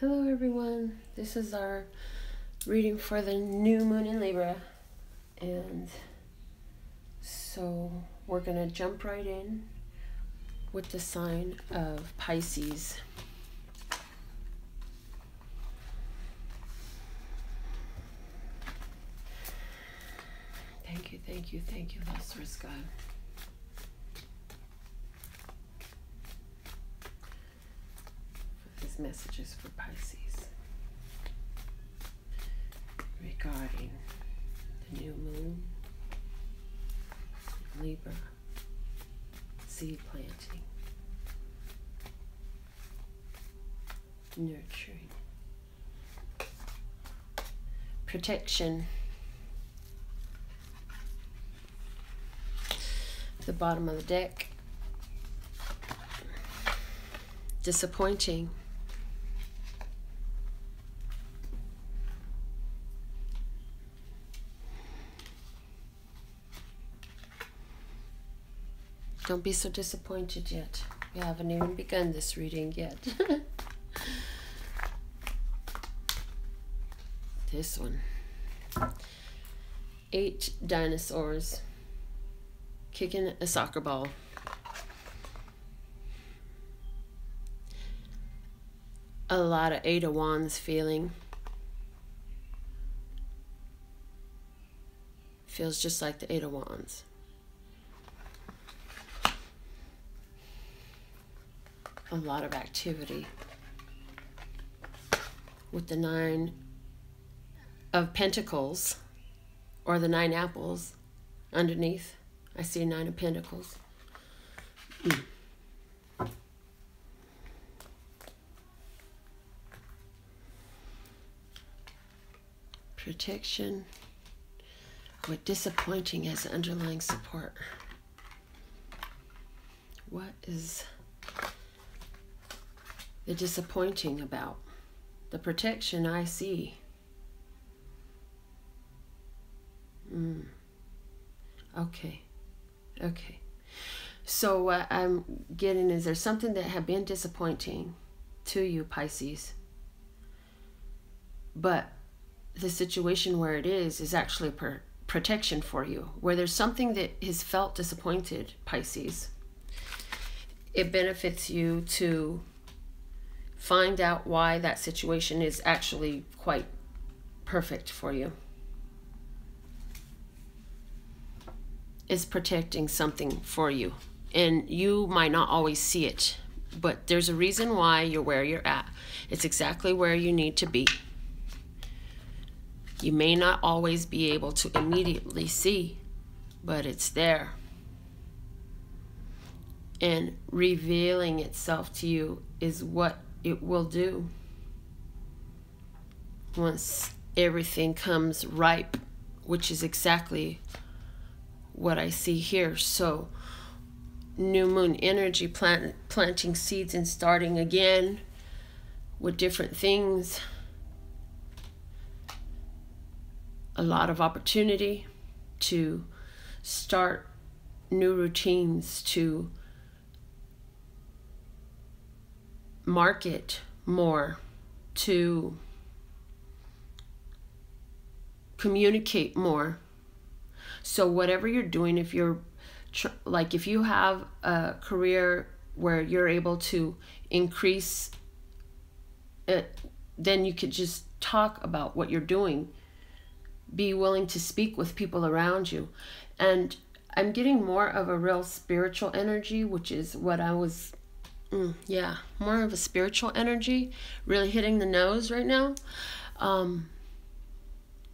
Hello everyone, this is our reading for the new moon in Libra, and so we're going to jump right in with the sign of Pisces. Thank you, Lustrous God. For these messages for Pisces regarding the new moon, Libra, seed planting, nurturing, protection. The bottom of the deck, disappointing, don't be so disappointed yet. We haven't even begun this reading yet. This one, 8 dinosaurs kicking a soccer ball. A lot of 8 of Wands feeling. Feels just like the 8 of Wands. A lot of activity. With the 9 of Pentacles, or the 9 apples underneath. I see 9 of Pentacles. Protection with disappointing as underlying support. What is the disappointing about? The protection I see. Okay. So what I'm getting is there's something that had been disappointing to you, Pisces. But the situation where it is actually protection for you. Where there's something that has felt disappointed, Pisces. It benefits you to find out why that situation is actually quite perfect for you. Is protecting something for you, and you might not always see it, but there's a reason why you're where you're at. It's exactly where you need to be. You may not always be able to immediately see, but it's there, and revealing itself to you is what it will do once everything comes ripe, which is exactly what I see here. So new moon energy, planting seeds and starting again with different things. A lot of opportunity to start new routines, to market more, to communicate more. So whatever you're doing, if you're if you have a career where you're able to increase it, then you could just talk about what you're doing. Be willing to speak with people around you. And I'm getting more of a real spiritual energy, which is what I was, more of a spiritual energy, really hitting the nose right now.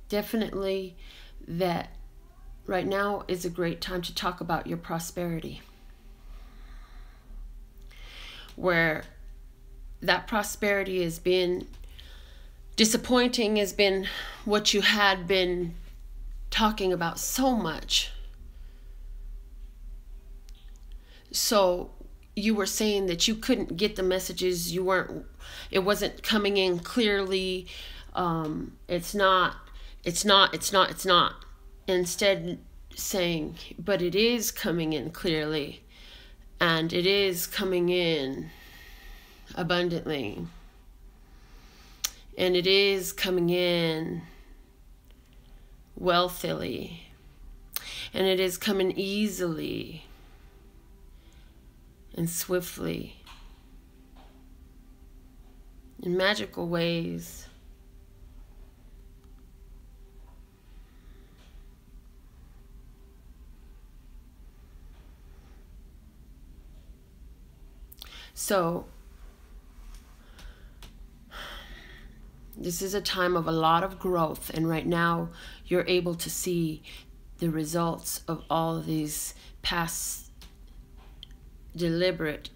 Definitely that right now is a great time to talk about your prosperity. Where that prosperity has been disappointing, has been what you had been talking about so much. So you were saying that you couldn't get the messages, it wasn't coming in clearly. It's not. Instead saying, but it is coming in clearly, and it is coming in abundantly. And it is coming in wealthily. And it is coming easily and swiftly in magical ways. So this is a time of a lot of growth, and right now you're able to see the results of all of these past deliberate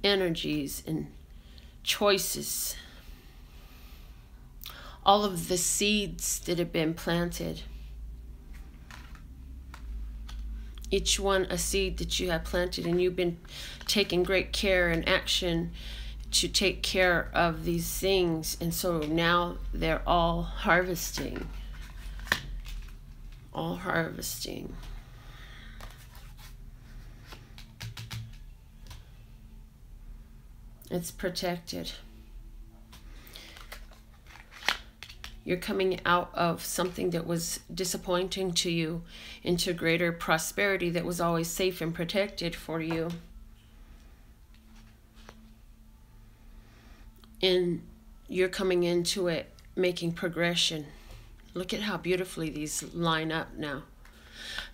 energies and choices. All of the seeds that have been planted. Each one a seed that you have planted, and you've been taking great care and action to take care of these things. And so now they're all harvesting. All harvesting. It's protected. You're coming out of something that was disappointing to you into greater prosperity that was always safe and protected for you. And you're coming into it making progression. Look at how beautifully these line up now.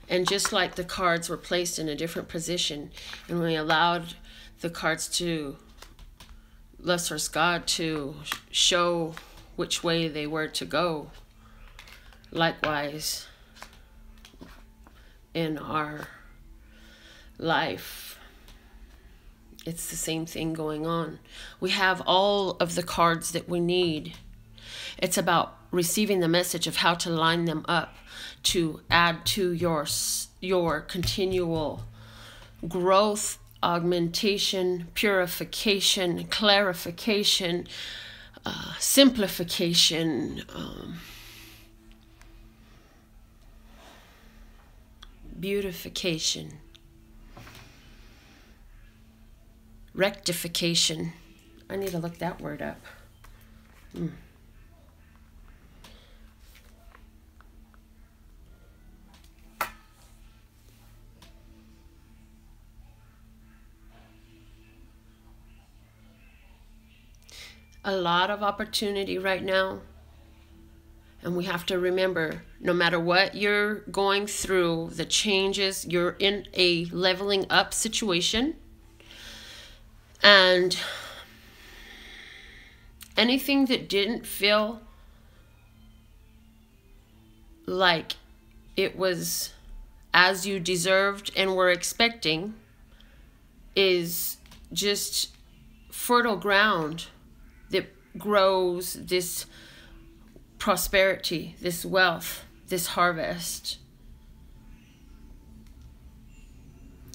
And just like the cards were placed in a different position, and we allowed the cards to, Lesser God, to show which way they were to go. Likewise, in our life, it's the same thing going on. We have all of the cards that we need. It's about receiving the message of how to line them up to add to your continual growth, augmentation, purification, clarification, simplification, beautification, rectification. I need to look that word up. A lot of opportunity right now. And we have to remember, no matter what you're going through, the changes, you're in a leveling up situation. And anything that didn't feel like it was as you deserved and were expecting is just fertile ground that grows this prosperity, this wealth, this harvest.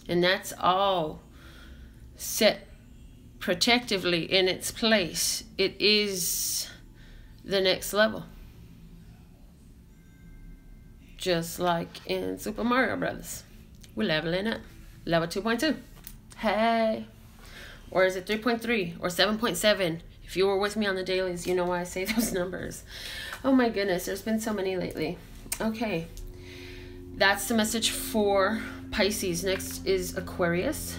And that's all set protectively in its place. It is the next level. Just like in Super Mario Brothers. We're leveling up. Level 2.2. Hey. Or is it 3.3 or 7.7? If you were with me on the dailies, you know why I say those numbers. Oh my goodness, there's been so many lately. Okay, that's the message for Pisces. Next is Aquarius.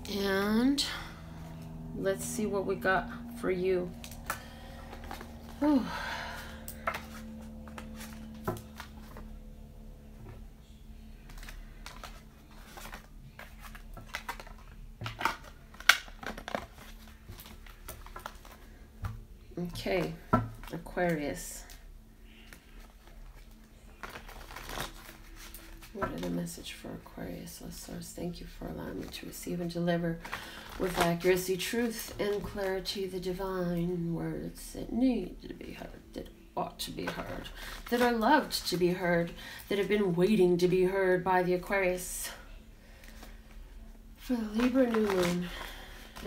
And let's see what we got for you. Oh. Okay, Aquarius. What are the message for Aquarius? Source, thank you for allowing me to receive and deliver with accuracy, truth, and clarity the divine words that need to be heard, that ought to be heard, that are loved to be heard, that have been waiting to be heard by the Aquarius for the Libra new moon.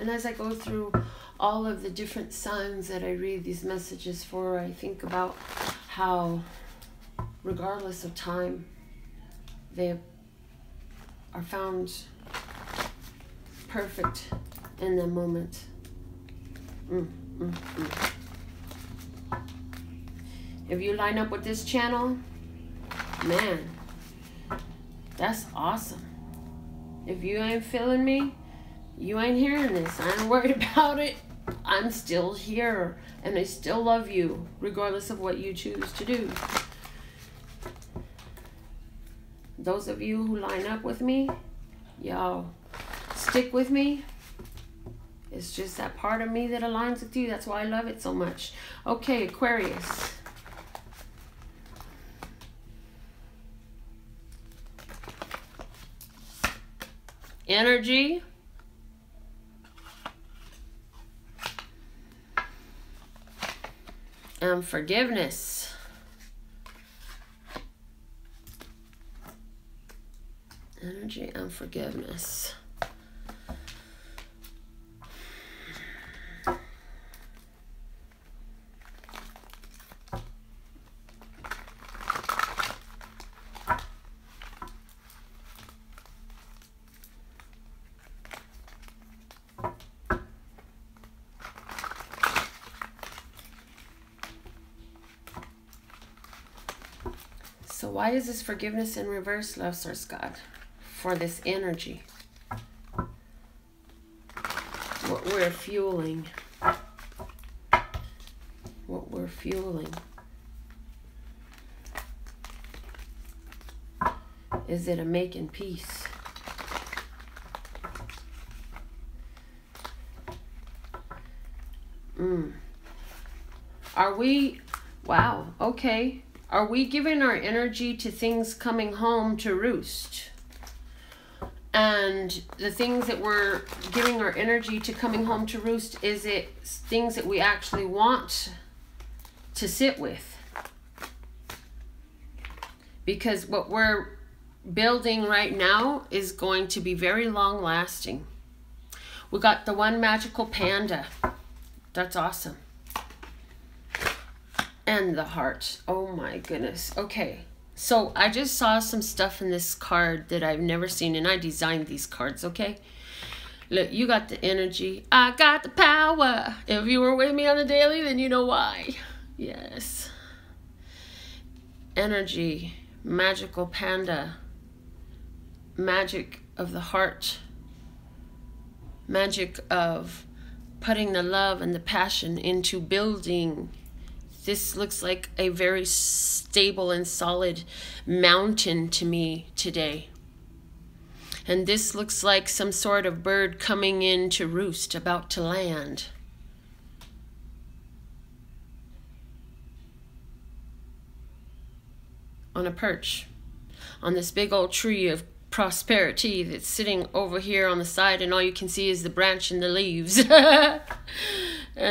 And as I go through all of the different signs that I read these messages for, I think about how, regardless of time, they are found perfect in the moment. If you line up with this channel, man, that's awesome. If you ain't feeling me, you ain't hearing this. I ain't worried about it. I'm still here, and I still love you, regardless of what you choose to do. Those of you who line up with me, y'all stick with me. It's just that part of me that aligns with you. That's why I love it so much. Okay, Aquarius. Energy. And forgiveness. Energy and forgiveness. So why is this forgiveness in reverse, love source God? For this energy. What we're fueling. What we're fueling. Is it a making peace? Are we, wow, okay. Are we giving our energy to things coming home to roost? And the things that we're giving our energy to coming home to roost, is it things that we actually want to sit with? Because what we're building right now is going to be very long lasting. We got the one magical panda. That's awesome. And the heart. Oh my goodness. Okay. So I just saw some stuff in this card that I've never seen, and I designed these cards, okay? Look, you got the energy. I got the power. If you were with me on the daily, then you know why. Yes. Energy. Magical panda. Magic of the heart. Magic of putting the love and the passion into building. This looks like a very stable and solid mountain to me today. And this looks like some sort of bird coming in to roost, about to land. On a perch. On this big old tree of prosperity that's sitting over here on the side, and all you can see is the branch and the leaves. And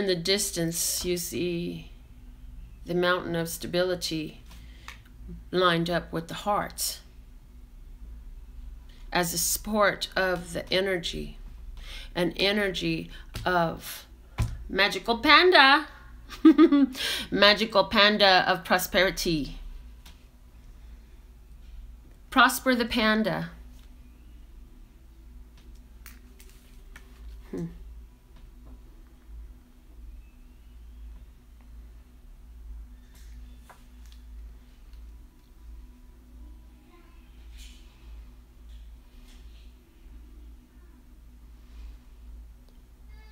the distance, you see the mountain of stability lined up with the heart as a support of the energy, an energy of magical panda. Magical panda of prosperity. Prosper the panda.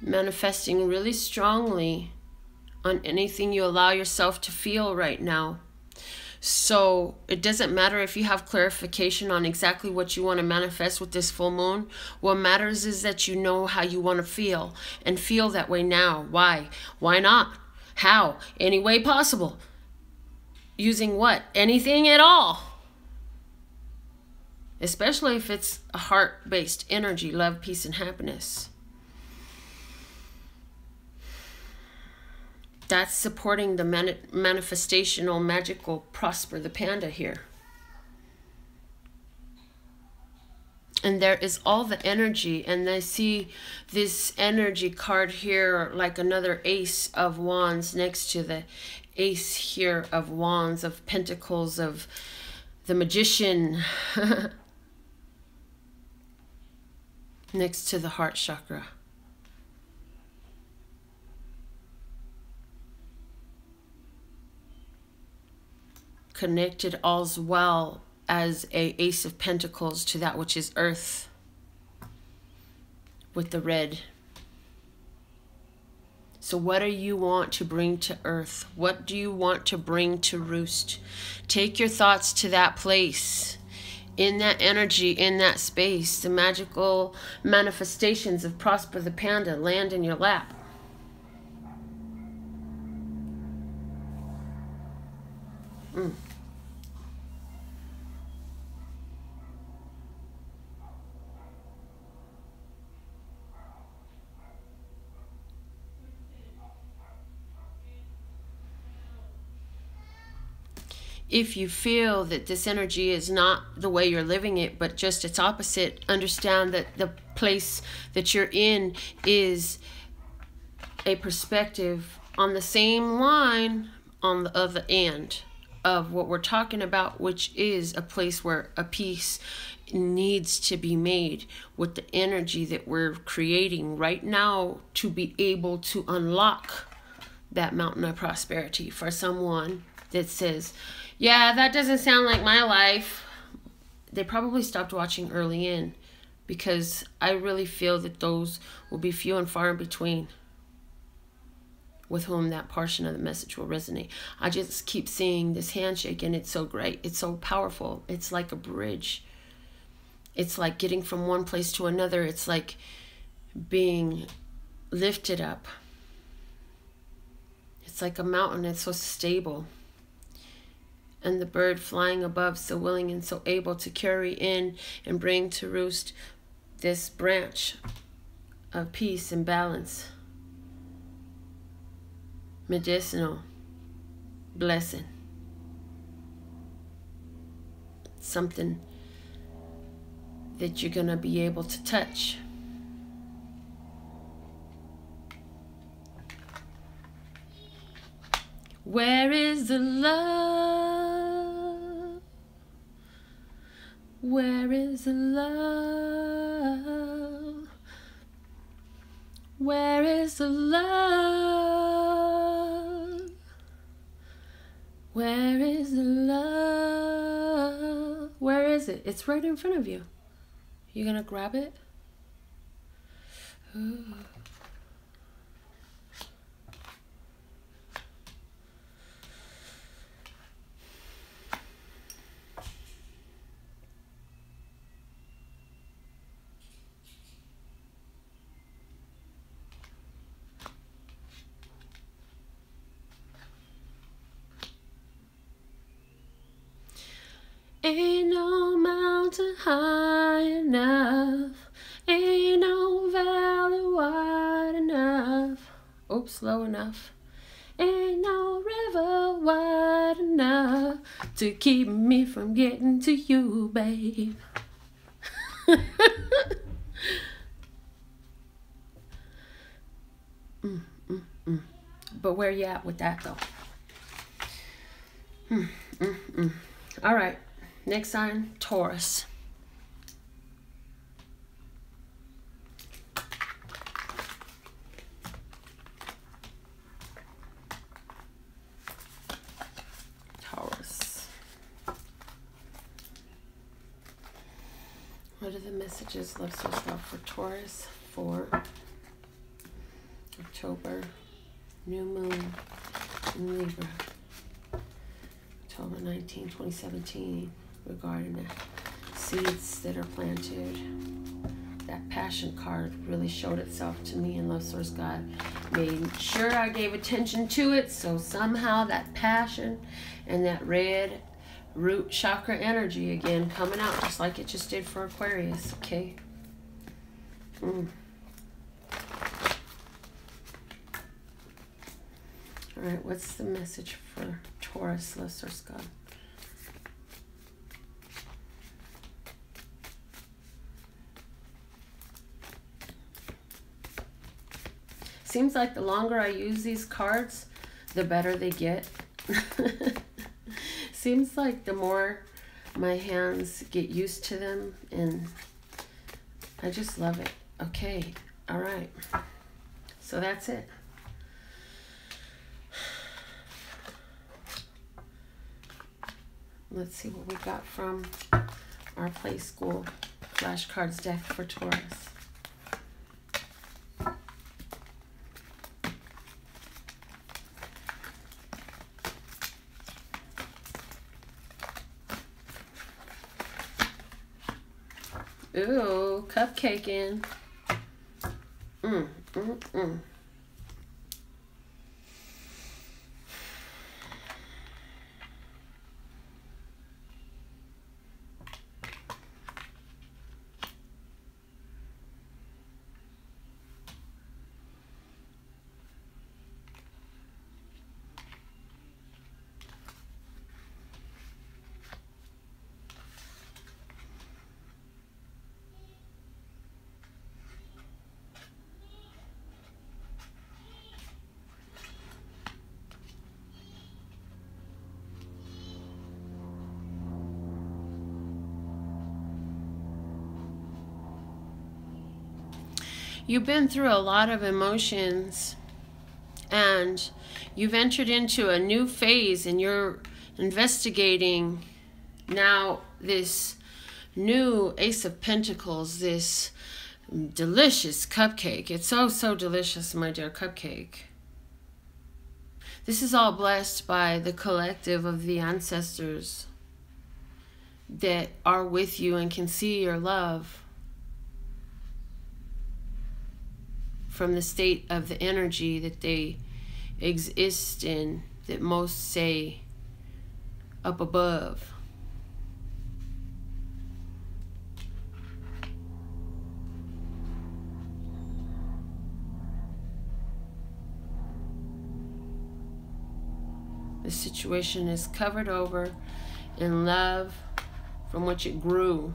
Manifesting really strongly on anything you allow yourself to feel right now. So it doesn't matter if you have clarification on exactly what you want to manifest with this full moon. What matters is that you know how you want to feel, and feel that way now. Why? Why not? How? Any way possible. Using what? Anything at all. Especially if it's a heart-based energy, love, peace, and happiness. That's supporting the manifestational, magical, prosper the panda here. And there is all the energy, and I see this energy card here like another ace of wands next to the ace here of wands, of pentacles, of the magician. Next to the heart chakra. connected as well as a Ace of Pentacles to that which is earth with the red. So what do you want to bring to earth? What do you want to bring to roost? Take your thoughts to that place, in that energy, in that space. The magical manifestations of Prosper the Panda land in your lap. If you feel that this energy is not the way you're living it, but just its opposite, understand that the place that you're in is a perspective on the same line on the other end of what we're talking about, which is a place where a peace needs to be made with the energy that we're creating right now to be able to unlock that mountain of prosperity. For someone that says, yeah, that doesn't sound like my life, they probably stopped watching early in, because I really feel that those will be few and far in between with whom that portion of the message will resonate. I just keep seeing this handshake, and it's so great. It's so powerful. It's like a bridge. It's like getting from one place to another. It's like being lifted up. It's like a mountain. It's so stable. And the bird flying above, so willing and so able to carry in and bring to roost this branch of peace and balance. Medicinal blessing. Something that you're going to be able to touch. Where is the love? Where is the love? Where is the love? Where is the love? Where is it? It's right in front of you. You gonna grab it? Ooh. Ain't no mountain high enough, ain't no valley wide enough, oops, low enough, ain't no river wide enough to keep me from getting to you, babe. But where you at with that, though? All right. Next sign, Taurus. Taurus. What are the messages love so stuff for Taurus for October? New moon in Libra. October 19, 2017. Regarding the seeds that are planted. That passion card really showed itself to me, and Love Source God made sure I gave attention to it, so somehow that passion and that red root chakra energy again coming out just like it just did for Aquarius, okay? Alright, what's the message for Taurus, Love Source God? Seems like the longer I use these cards, the better they get. Seems like the more my hands get used to them, and I just love it. Okay, all right. So that's it. Let's see what we got from our Play School flashcards deck for Taurus. Ooh, cupcaking. You've been through a lot of emotions, and you've entered into a new phase, and you're investigating now this new Ace of Pentacles, this delicious cupcake. It's so, so delicious, my dear cupcake. This is all blessed by the collective of the ancestors that are with you and can see your love from the state of the energy that they exist in, that most say up above. The situation is covered over in love from which it grew.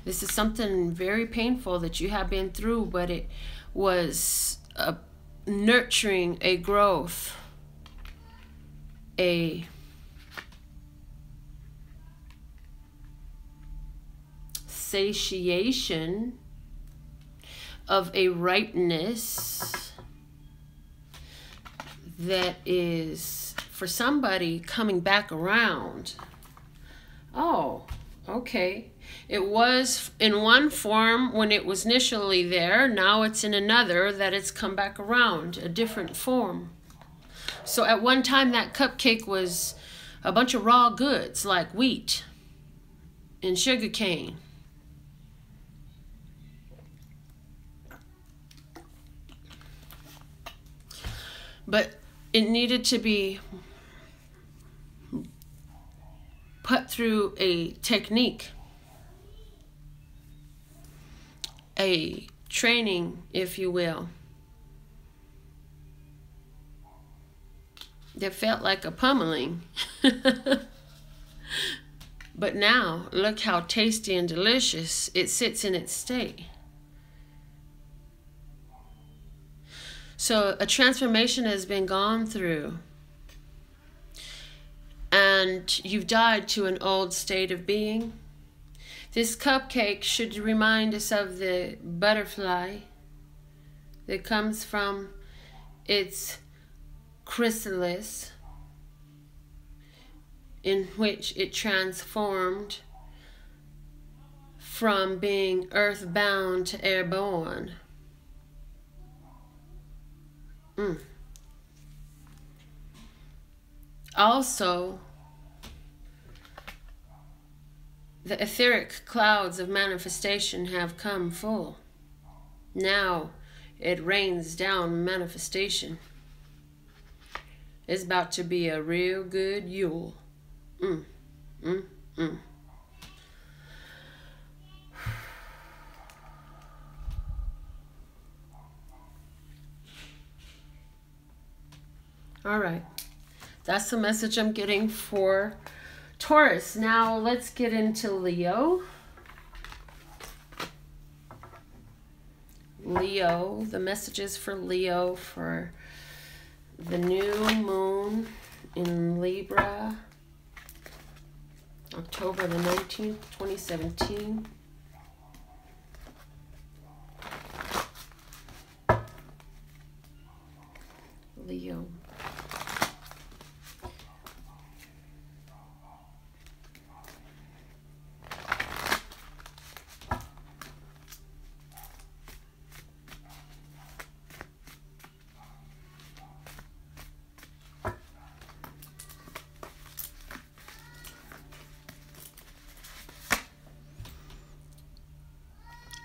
This is something very painful that you have been through, but it was nurturing a growth, a satiation of a ripeness that is, for somebody, coming back around. Oh, okay. It was in one form when it was initially there. Now it's in another that it's come back around, a different form. So at one time that cupcake was a bunch of raw goods like wheat and sugar cane. But it needed to be put through a technique, a training, if you will, that felt like a pummeling. But now, look how tasty and delicious it sits in its state. So a transformation has been gone through, and you've died to an old state of being. This cupcake should remind us of the butterfly that comes from its chrysalis, in which it transformed from being earthbound to airborne. Also, the etheric clouds of manifestation have come full. Now it rains down manifestation. It's about to be a real good Yule. All right, that's the message I'm getting for Taurus. Now let's get into Leo. Leo, the messages for Leo for the new moon in Libra, October the 19th, 2017. Leo. Scorpio.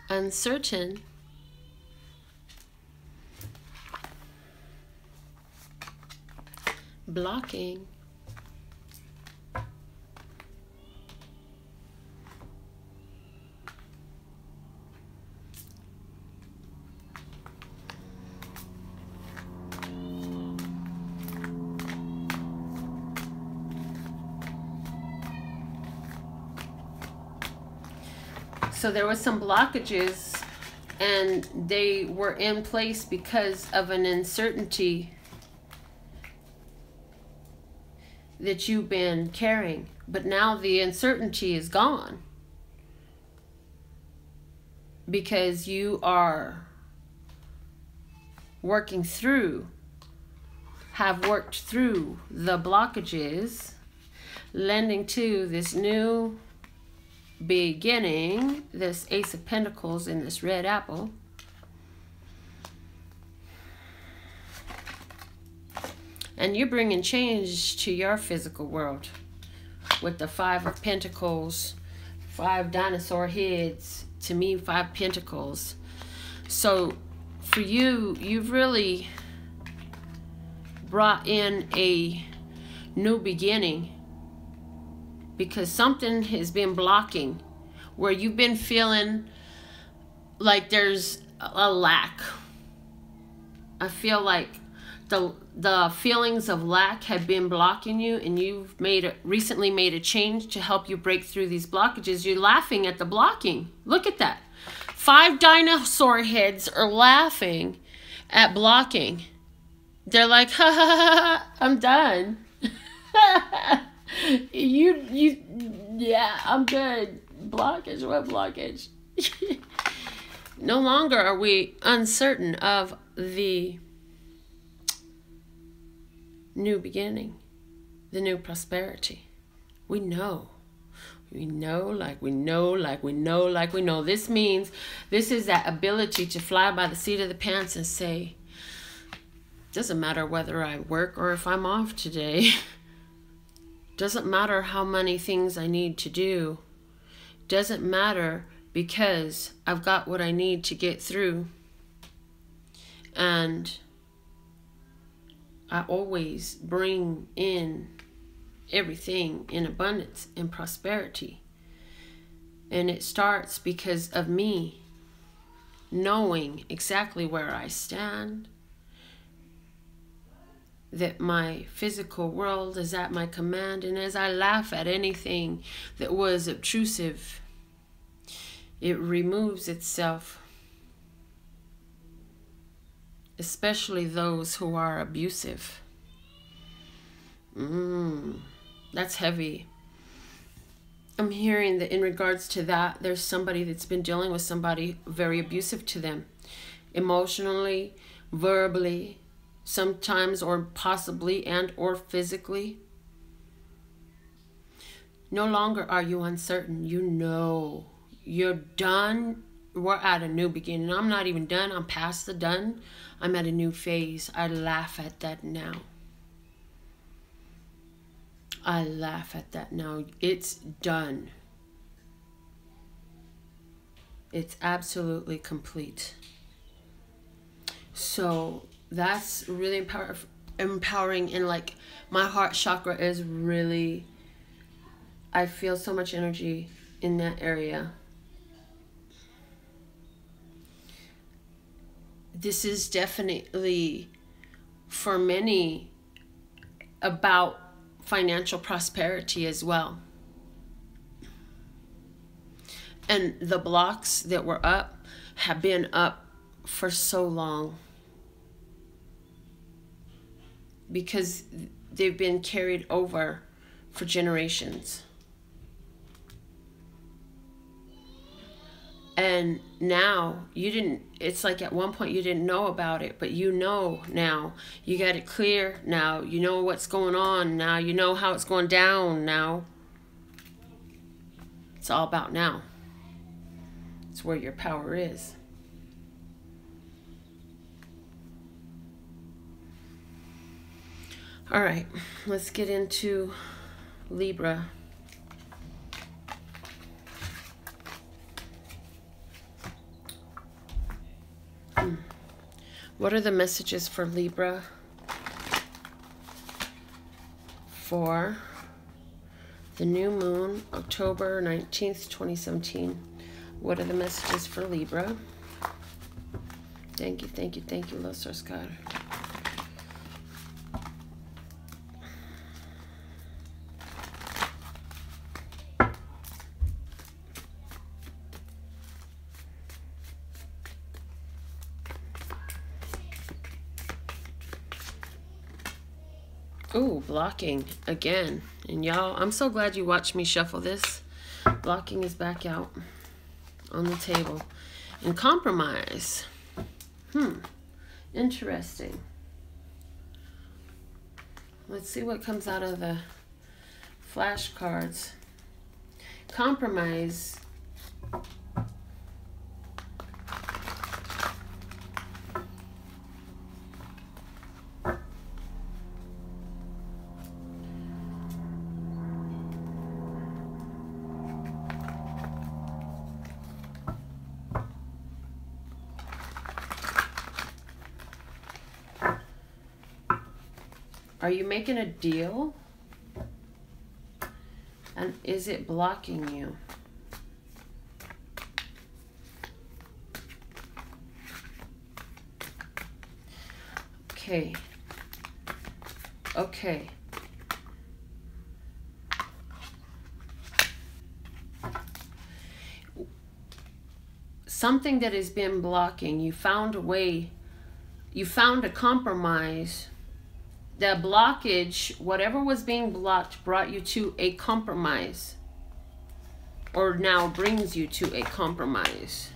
Uncertain. Blocking. So there was some blockages, and they were in place because of an uncertainty that you've been carrying. But now the uncertainty is gone because you are working through, have worked through the blockages, lending to this new beginning, this Ace of Pentacles in this red apple. And you're bringing change to your physical world with the Five of Pentacles, 5 dinosaur heads, to me 5 pentacles. So for you, you've really brought in a new beginning, because something has been blocking where you've been feeling like there's a lack. I feel like the feelings of lack have been blocking you, and you've recently made a change to help you break through these blockages. You're laughing at the blocking. Look at that. 5 dinosaur heads are laughing at blocking. They're like, ha ha ha, ha, I'm done. Yeah, I'm good. Blockage, what blockage? No longer are we uncertain of the new beginning, the new prosperity. We know. We know, like we know, like we know, like we know. This means, this is that ability to fly by the seat of the pants and say, doesn't matter whether I work or if I'm off today. Doesn't matter how many things I need to do. Doesn't matter, because I've got what I need to get through. And I always bring in everything in abundance and prosperity. And it starts because of me knowing exactly where I stand, that my physical world is at my command, and as I laugh at anything that was obtrusive, it removes itself, especially those who are abusive. That's heavy. I'm hearing that in regards to that, there's somebody that's been dealing with somebody very abusive to them, emotionally, verbally, sometimes, or possibly, and or physically. No longer are you uncertain. You know you're done. We're at a new beginning. I'm not even done. I'm past the done. I'm at a new phase. I laugh at that now. I laugh at that now. It's done. It's absolutely complete. So that's really empowering, and like my heart chakra is really, I feel so much energy in that area. This is definitely for many about financial prosperity as well. And the blocks that were up have been up for so long, because they've been carried over for generations. And now you didn't, it's like at one point you didn't know about it, but you know now. You got it clear now. You know what's going on now. You know how it's going down now. It's all about now. It's where your power is. All right, let's get into Libra. What are the messages for Libra for the new moon, October 19th, 2017? What are the messages for Libra? Thank you, thank you, thank you, Los Oscar. Ooh, blocking again. And y'all, I'm so glad you watched me shuffle this. Blocking is back out on the table. And compromise. Interesting. Let's see what comes out of the flashcards. Compromise. Are you making a deal? And is it blocking you? Okay. Okay. Something that has been blocking, you found a way, you found a compromise. The blockage, whatever was being blocked, brought you to a compromise, or now brings you to a compromise.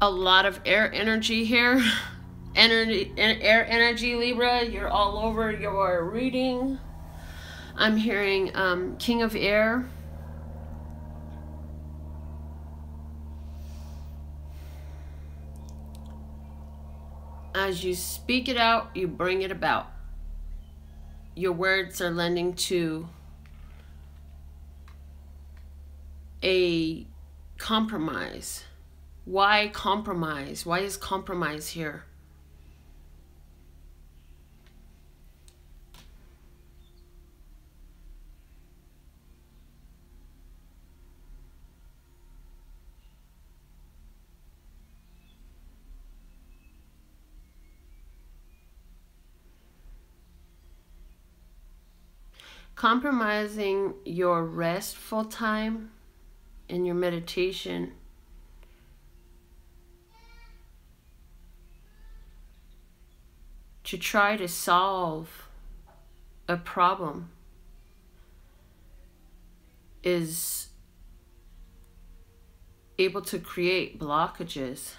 A lot of air energy here. Air energy, Libra. You're all over your reading. I'm hearing King of Air. As you speak it out, you bring it about. Your words are lending to a compromise. Why compromise? Why is compromise here? Compromising your restful time and your meditation to try to solve a problem is able to create blockages,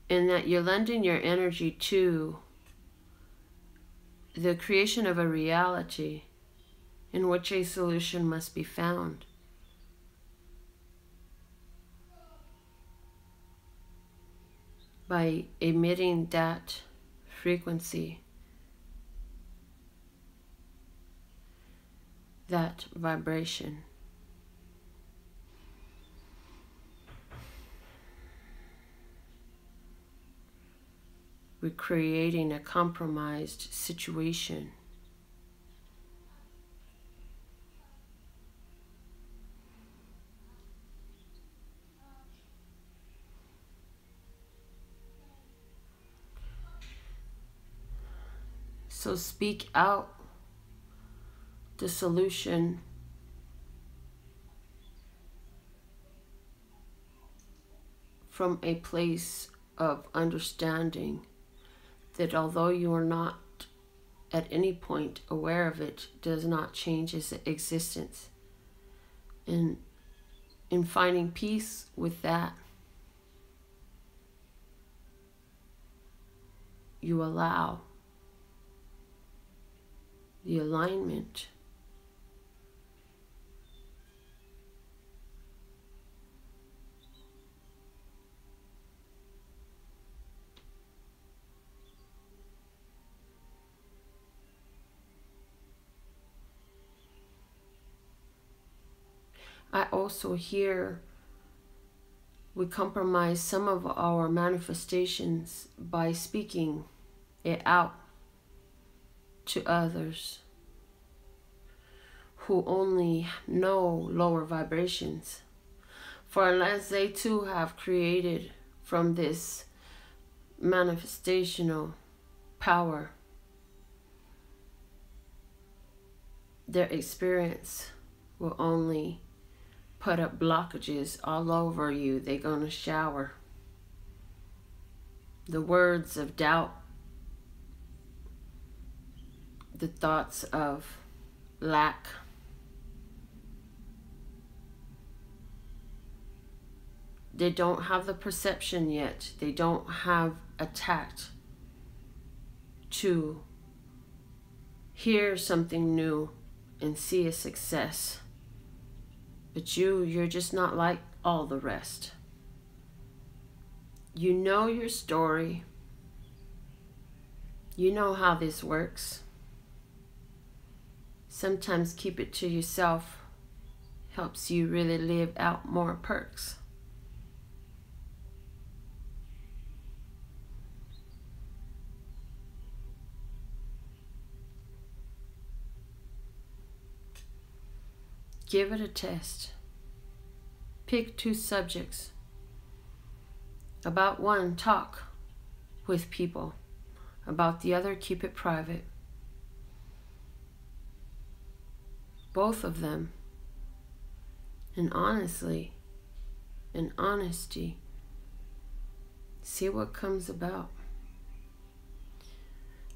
and that you're lending your energy to the creation of a reality in which a solution must be found. By emitting that frequency, that vibration. We're creating a compromised situation. So speak out the solution from a place of understanding that although you are not at any point aware of it does not change its existence. And in finding peace with that, you allow the alignment I also hear we compromise some of our manifestations by speaking it out to others who only know lower vibrations. For unless they too have created from this manifestational power, their experience will only put up blockages all over you. They're going to shower the words of doubt, the thoughts of lack, they don't have the perception yet. They don't have a tact to hear something new and see a success. But you're just not like all the rest. You know your story. You know how this works. Sometimes keep it to yourself helps you really live out more perks. Give it a test. Pick 2 subjects. About one, talk with people. About the other, keep it private. Both of them. And honestly, in honesty, see what comes about.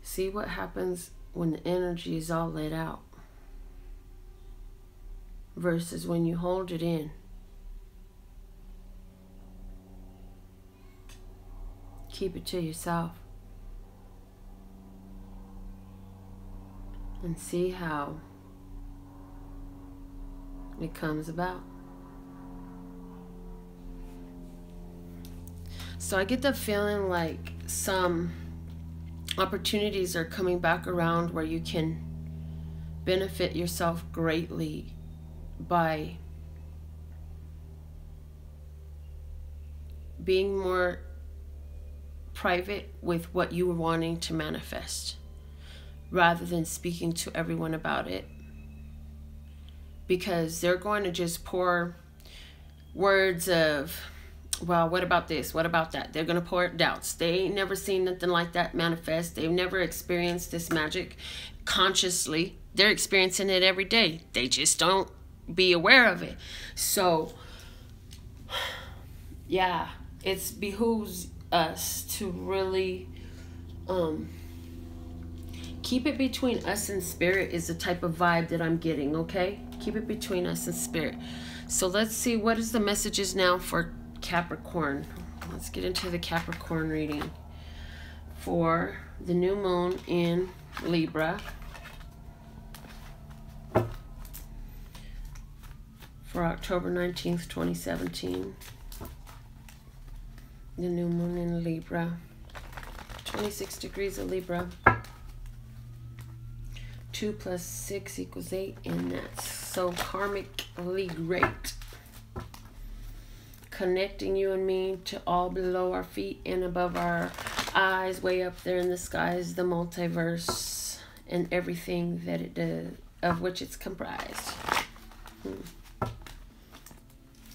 See what happens when the energy is all let out. Versus when you hold it in. Keep it to yourself. And see how it comes about. So I get the feeling like some opportunities are coming back around where you can benefit yourself greatly by being more private with what you were wanting to manifest rather than speaking to everyone about it, because they're going to just pour words of, well, what about this, what about that? They're going to pour doubts. They ain't never seen nothing like that manifest. They've never experienced this magic consciously. They're experiencing it every day. They just don't be aware of it. So yeah, it behooves us to really keep it between us and spirit is the type of vibe that I'm getting. Okay, keep it between us and spirit. So let's see, what is the messages now for Capricorn? Let's get into the Capricorn reading for the new moon in Libra for October 19th, 2017. The new moon in Libra, 26 degrees of Libra. 2 + 6 = 8, and that's so karmically great. Connecting you and me to all below our feet and above our eyes, way up there in the skies, the multiverse and everything that it does, of which it's comprised.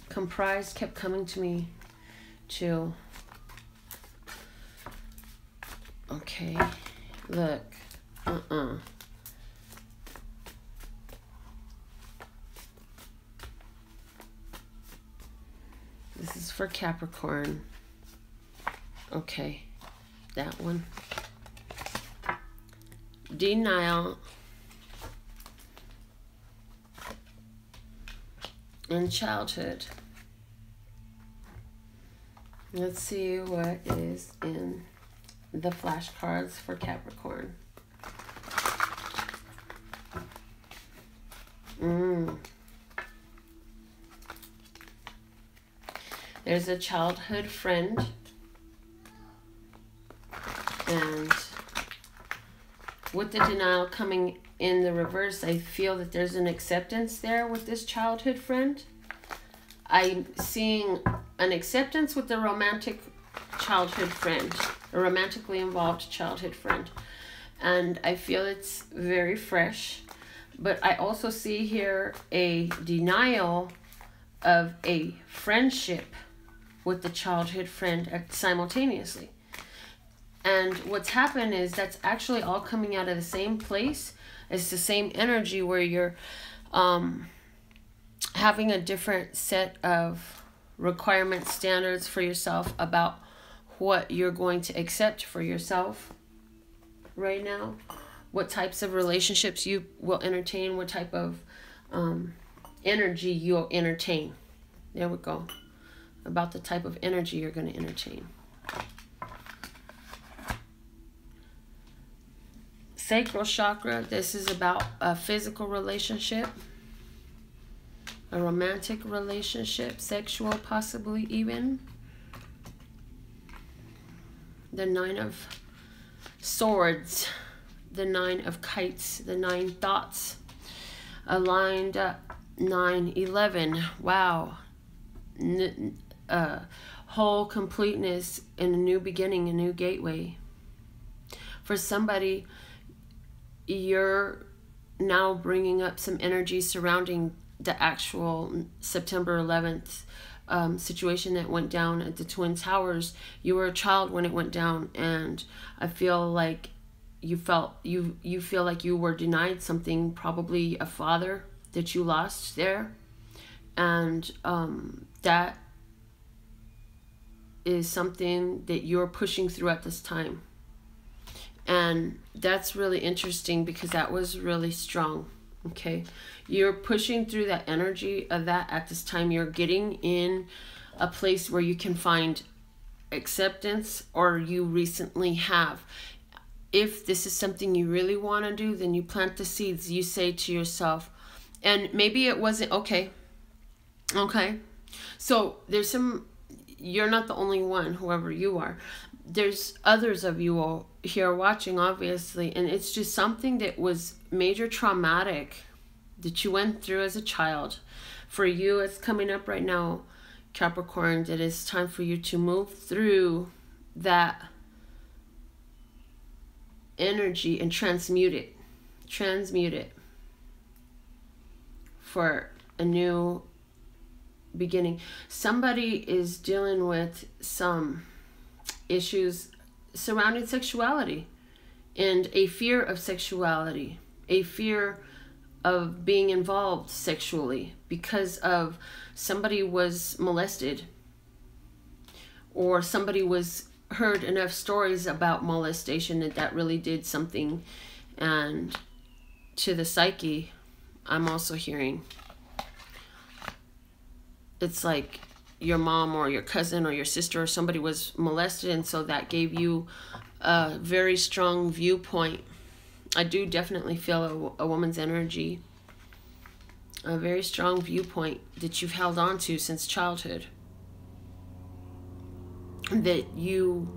Comprised kept coming to me too. Okay, look. This is for Capricorn. Okay, that one. denial, and childhood. Let's see what is in the flashcards for Capricorn. There's a childhood friend, and with the denial coming in the reverse, I feel that there's an acceptance there with this childhood friend. I'm seeing an acceptance with the romantic childhood friend, a romantically involved childhood friend. And I feel it's very fresh. But I also see here a denial of a friendship with the childhood friend simultaneously. And what's happened is that's actually all coming out of the same place. It's the same energy where you're having a different set of requirement standards for yourself about what you're going to accept for yourself right now. What types of relationships you will entertain, what type of energy you'll entertain. There we go. About the type of energy you're going to entertain. Sacral chakra, this is about a physical relationship, a romantic relationship, sexual possibly even. The 9 of Swords, the 9 of Kites, the 9 thoughts, aligned up, 9-11, wow. Whole completeness and a new beginning, a new gateway. For somebody, you're now bringing up some energy surrounding the actual September 11th situation that went down at the Twin Towers. You were a child when it went down, and I feel like you feel like you were denied something, probably a father that you lost there, and that is something that you're pushing through at this time. And that's really interesting because that was really strong. Okay, you're pushing through that energy of that at this time. You're getting in a place where you can find acceptance, or you recently have. If this is something you really want to do, then you plant the seeds. You say to yourself, and maybe it wasn't okay. So there's some, you're not the only one, whoever you are. There's others of you all here watching, obviously, and it's just something that was major traumatic that you went through as a child. For you, it's coming up right now, Capricorn, that it's time for you to move through that energy and transmute it for a new beginning. Somebody is dealing with some issues surrounding sexuality and a fear of sexuality, a fear of being involved sexually because of somebody was molested, or somebody was heard enough stories about molestation that really did something and to the psyche. I'm also hearing it's like your mom or your cousin or your sister or somebody was molested, and so that gave you a very strong viewpoint. I do definitely feel a woman's energy, a very strong viewpoint that you've held on to since childhood, that you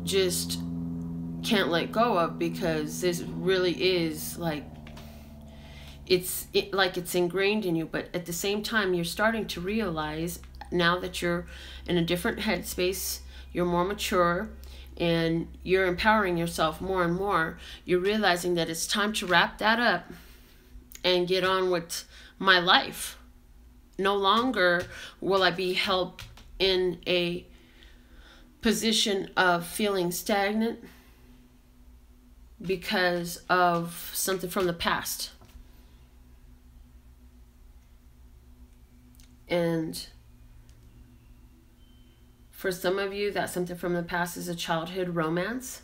just can't let go of, because this really is like it's ingrained in you. But at the same time, you're starting to realize, now that you're in a different headspace, you're more mature, and you're empowering yourself more and more, you're realizing that it's time to wrap that up and get on with my life. No longer will I be held in a position of feeling stagnant because of something from the past. And for some of you, that something from the past is a childhood romance.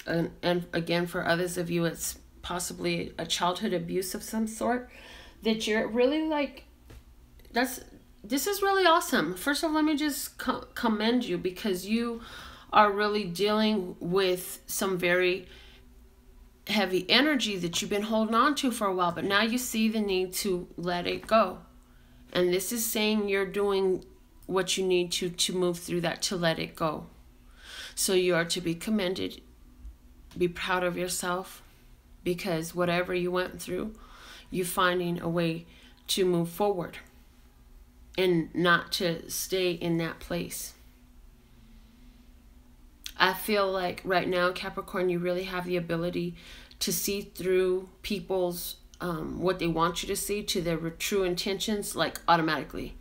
and again, for others of you, it's possibly a childhood abuse of some sort, that you're really like, this is really awesome. First of all, let me just commend you, because you are really dealing with some very heavy energy that you've been holding on to for a while, but now you see the need to let it go. And this is saying you're doing what you need to move through that, to let it go. So you are to be commended. Be proud of yourself, because whatever you went through, you're finding a way to move forward and not to stay in that place. I feel like right now, Capricorn, you really have the ability to see through people's what they want you to see, to their true intentions, like automatically.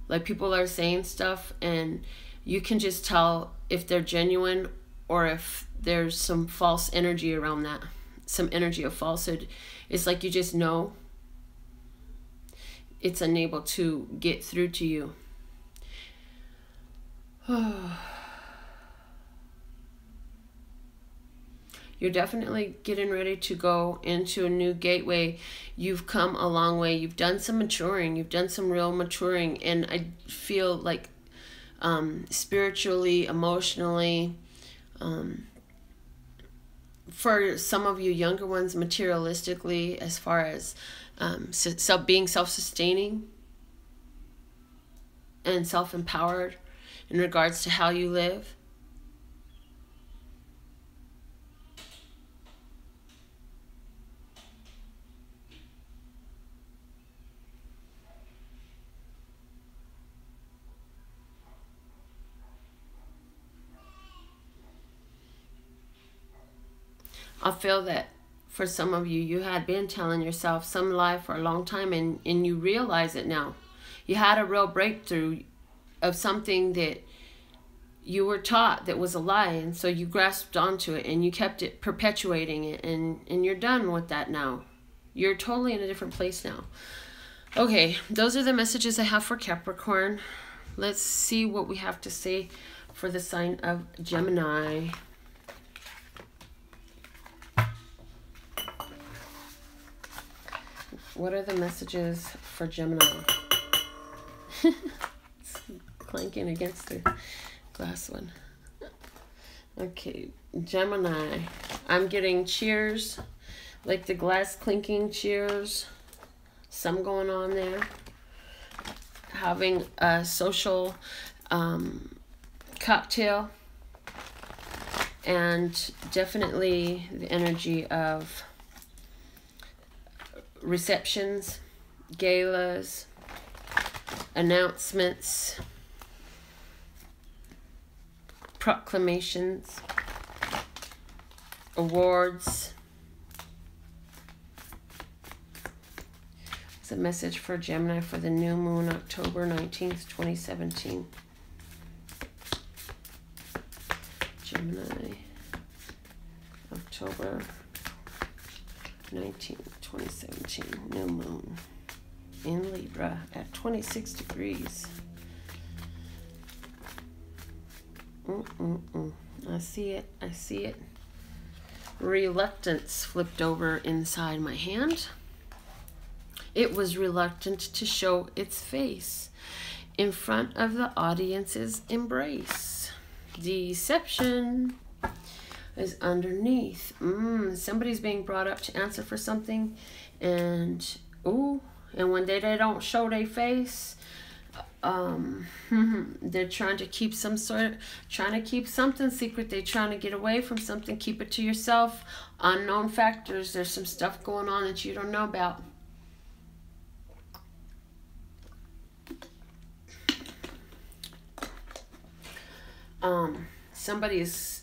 Like, people are saying stuff and you can just tell if they're genuine or if there's some false energy around that, some energy of falsehood. It's like you just know it's unable to get through to you. You're definitely getting ready to go into a new gateway. You've come a long way. You've done some maturing. You've done some real maturing. And I feel like spiritually, emotionally, for some of you younger ones, materialistically, as far as being self-sustaining and self-empowered in regards to how you live. I feel that for some of you, you had been telling yourself some lie for a long time, and you realize it now. You had a real breakthrough of something that you were taught that was a lie, and so you grasped onto it and you kept it, perpetuating it, and you're done with that now. You're totally in a different place now. Okay, those are the messages I have for Capricorn. Let's see what we have to say for the sign of Gemini. What are the messages for Gemini? It's clanking against the glass one. Okay, Gemini. I'm getting cheers, like the glass clinking cheers. Some going on there. Having a social cocktail. And definitely the energy of receptions, galas, announcements, proclamations, awards. It's a message for Gemini for the new moon, October 19th, 2017. Gemini, October 19th, 2017, new moon in Libra at 26 degrees. I see it. I see it. Reluctance flipped over inside my hand. It was reluctant to show its face in front of the audience's embrace. Deception is underneath. Somebody's being brought up to answer for something, and when they don't show their face, they're trying to keep something secret. They're trying to get away from something. Keep it to yourself. Unknown factors. There's some stuff going on that you don't know about. Somebody's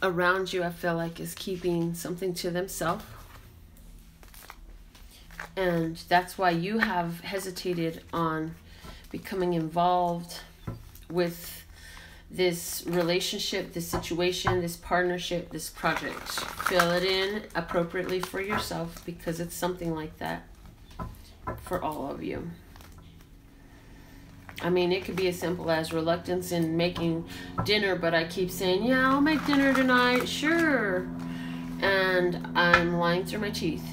around you, I feel like, is keeping something to themselves. And that's why you have hesitated on becoming involved with this relationship, this situation, this partnership, this project. Fill it in appropriately for yourself, because it's something like that for all of you. I mean, it could be as simple as reluctance in making dinner, but I keep saying, yeah, I'll make dinner tonight, sure. And I'm lying through my teeth.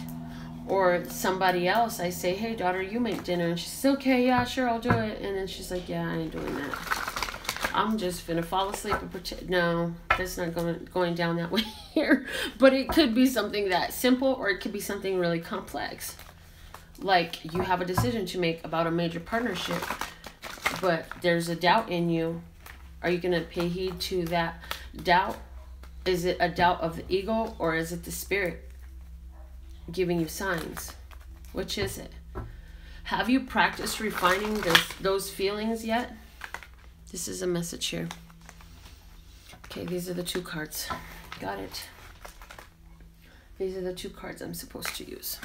Or somebody else, I say, hey, daughter, you make dinner. And she says, okay, yeah, sure, I'll do it. And then she's like, yeah, I ain't doing that. I'm just going to fall asleep and pretend. No, that's not going down that way here. But it could be something that simple, or it could be something really complex. Like you have a decision to make about a major partnership, but there's a doubt in you. Are you going to pay heed to that doubt? Is it a doubt of the ego, or is it the spirit giving you signs? Which is it? Have you practiced refining those feelings yet? This is a message here. Okay, these are the 2 cards. Got it. These are the 2 cards I'm supposed to use.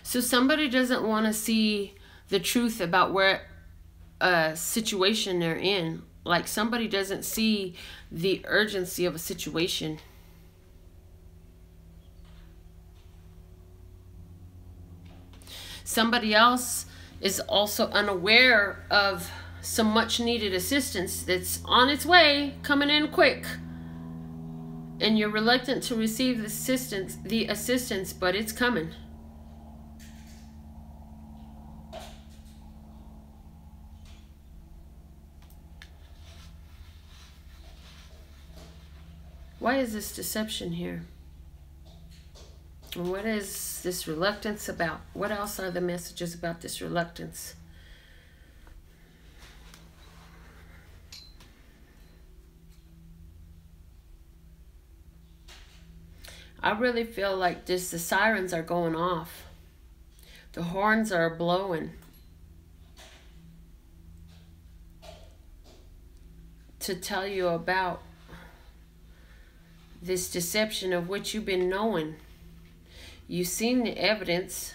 So somebody doesn't want to see the truth about where a situation they're in. Like somebody doesn't see the urgency of a situation. Somebody else is also unaware of some much needed assistance that's on its way, coming in quick. And you're reluctant to receive the assistance, but it's coming. Why is this deception here? And what is this reluctance about? What else are the messages about this reluctance? I really feel like the sirens are going off. The horns are blowing. To tell you about this deception of which you've been knowing. You've seen the evidence.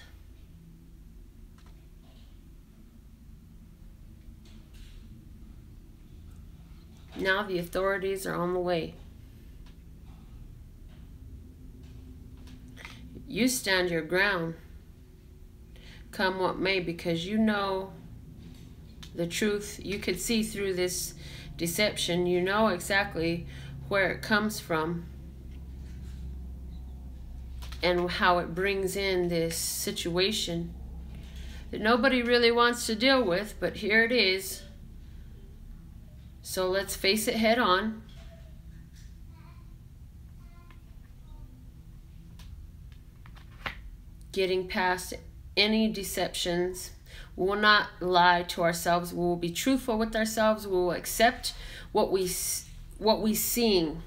Now the authorities are on the way. You stand your ground, come what may, because you know the truth. You could see through this deception. You know exactly where it comes from and how it brings in this situation that nobody really wants to deal with, but here it is. So let's face it head on. Getting past any deceptions. We will not lie to ourselves. We will be truthful with ourselves. We will accept what we seeing.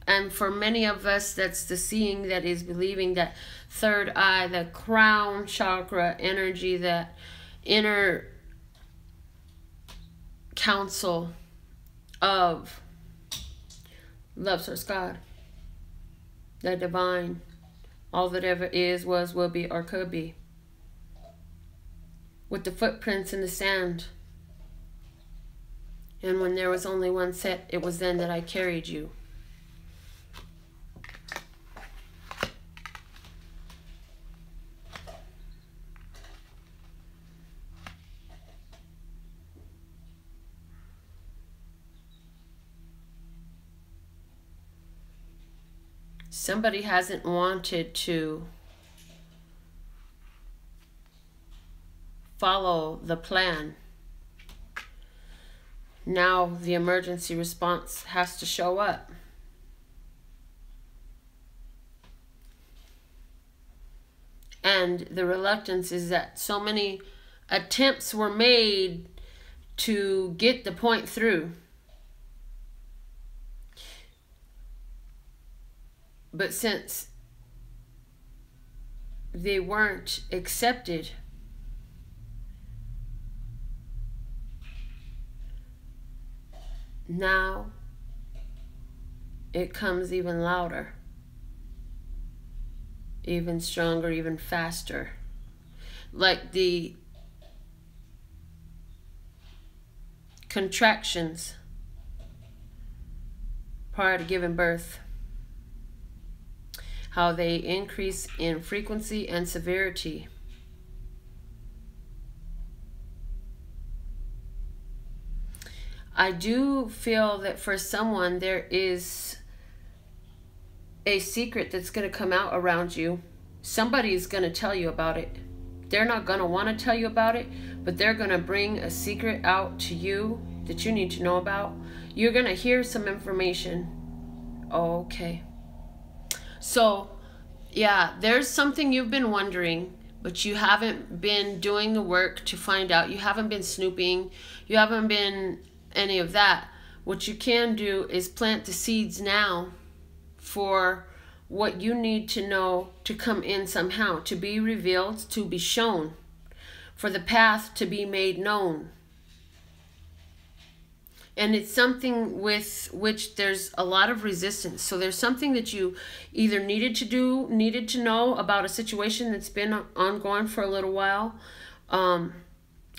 And for many of us, that's the seeing, that is believing, that third eye, the crown chakra energy, that inner counsel of love source God, the divine, all that ever is, was, will be, or could be. With the footprints in the sand. And when there was only one set, it was then that I carried you. Somebody hasn't wanted to follow the plan. Now the emergency response has to show up. And the reluctance is that so many attempts were made to get the point through. But since they weren't accepted, now it comes even louder, even stronger, even faster. like the contractions prior to giving birth, how they increase in frequency and severity. I do feel that for someone there is a secret that's going to come out around you. Somebody's going to tell you about it. They're not going to want to tell you about it, but they're going to bring a secret out to you that you need to know about. You're going to hear some information. Oh, okay. So, yeah, there's something you've been wondering, but you haven't been doing the work to find out. You haven't been snooping. You haven't been any of that. What you can do is plant the seeds now for what you need to know to come in somehow, to be revealed, to be shown, for the path to be made known. And it's something with which there's a lot of resistance. So there's something that you either needed to do, needed to know about a situation that's been ongoing for a little while.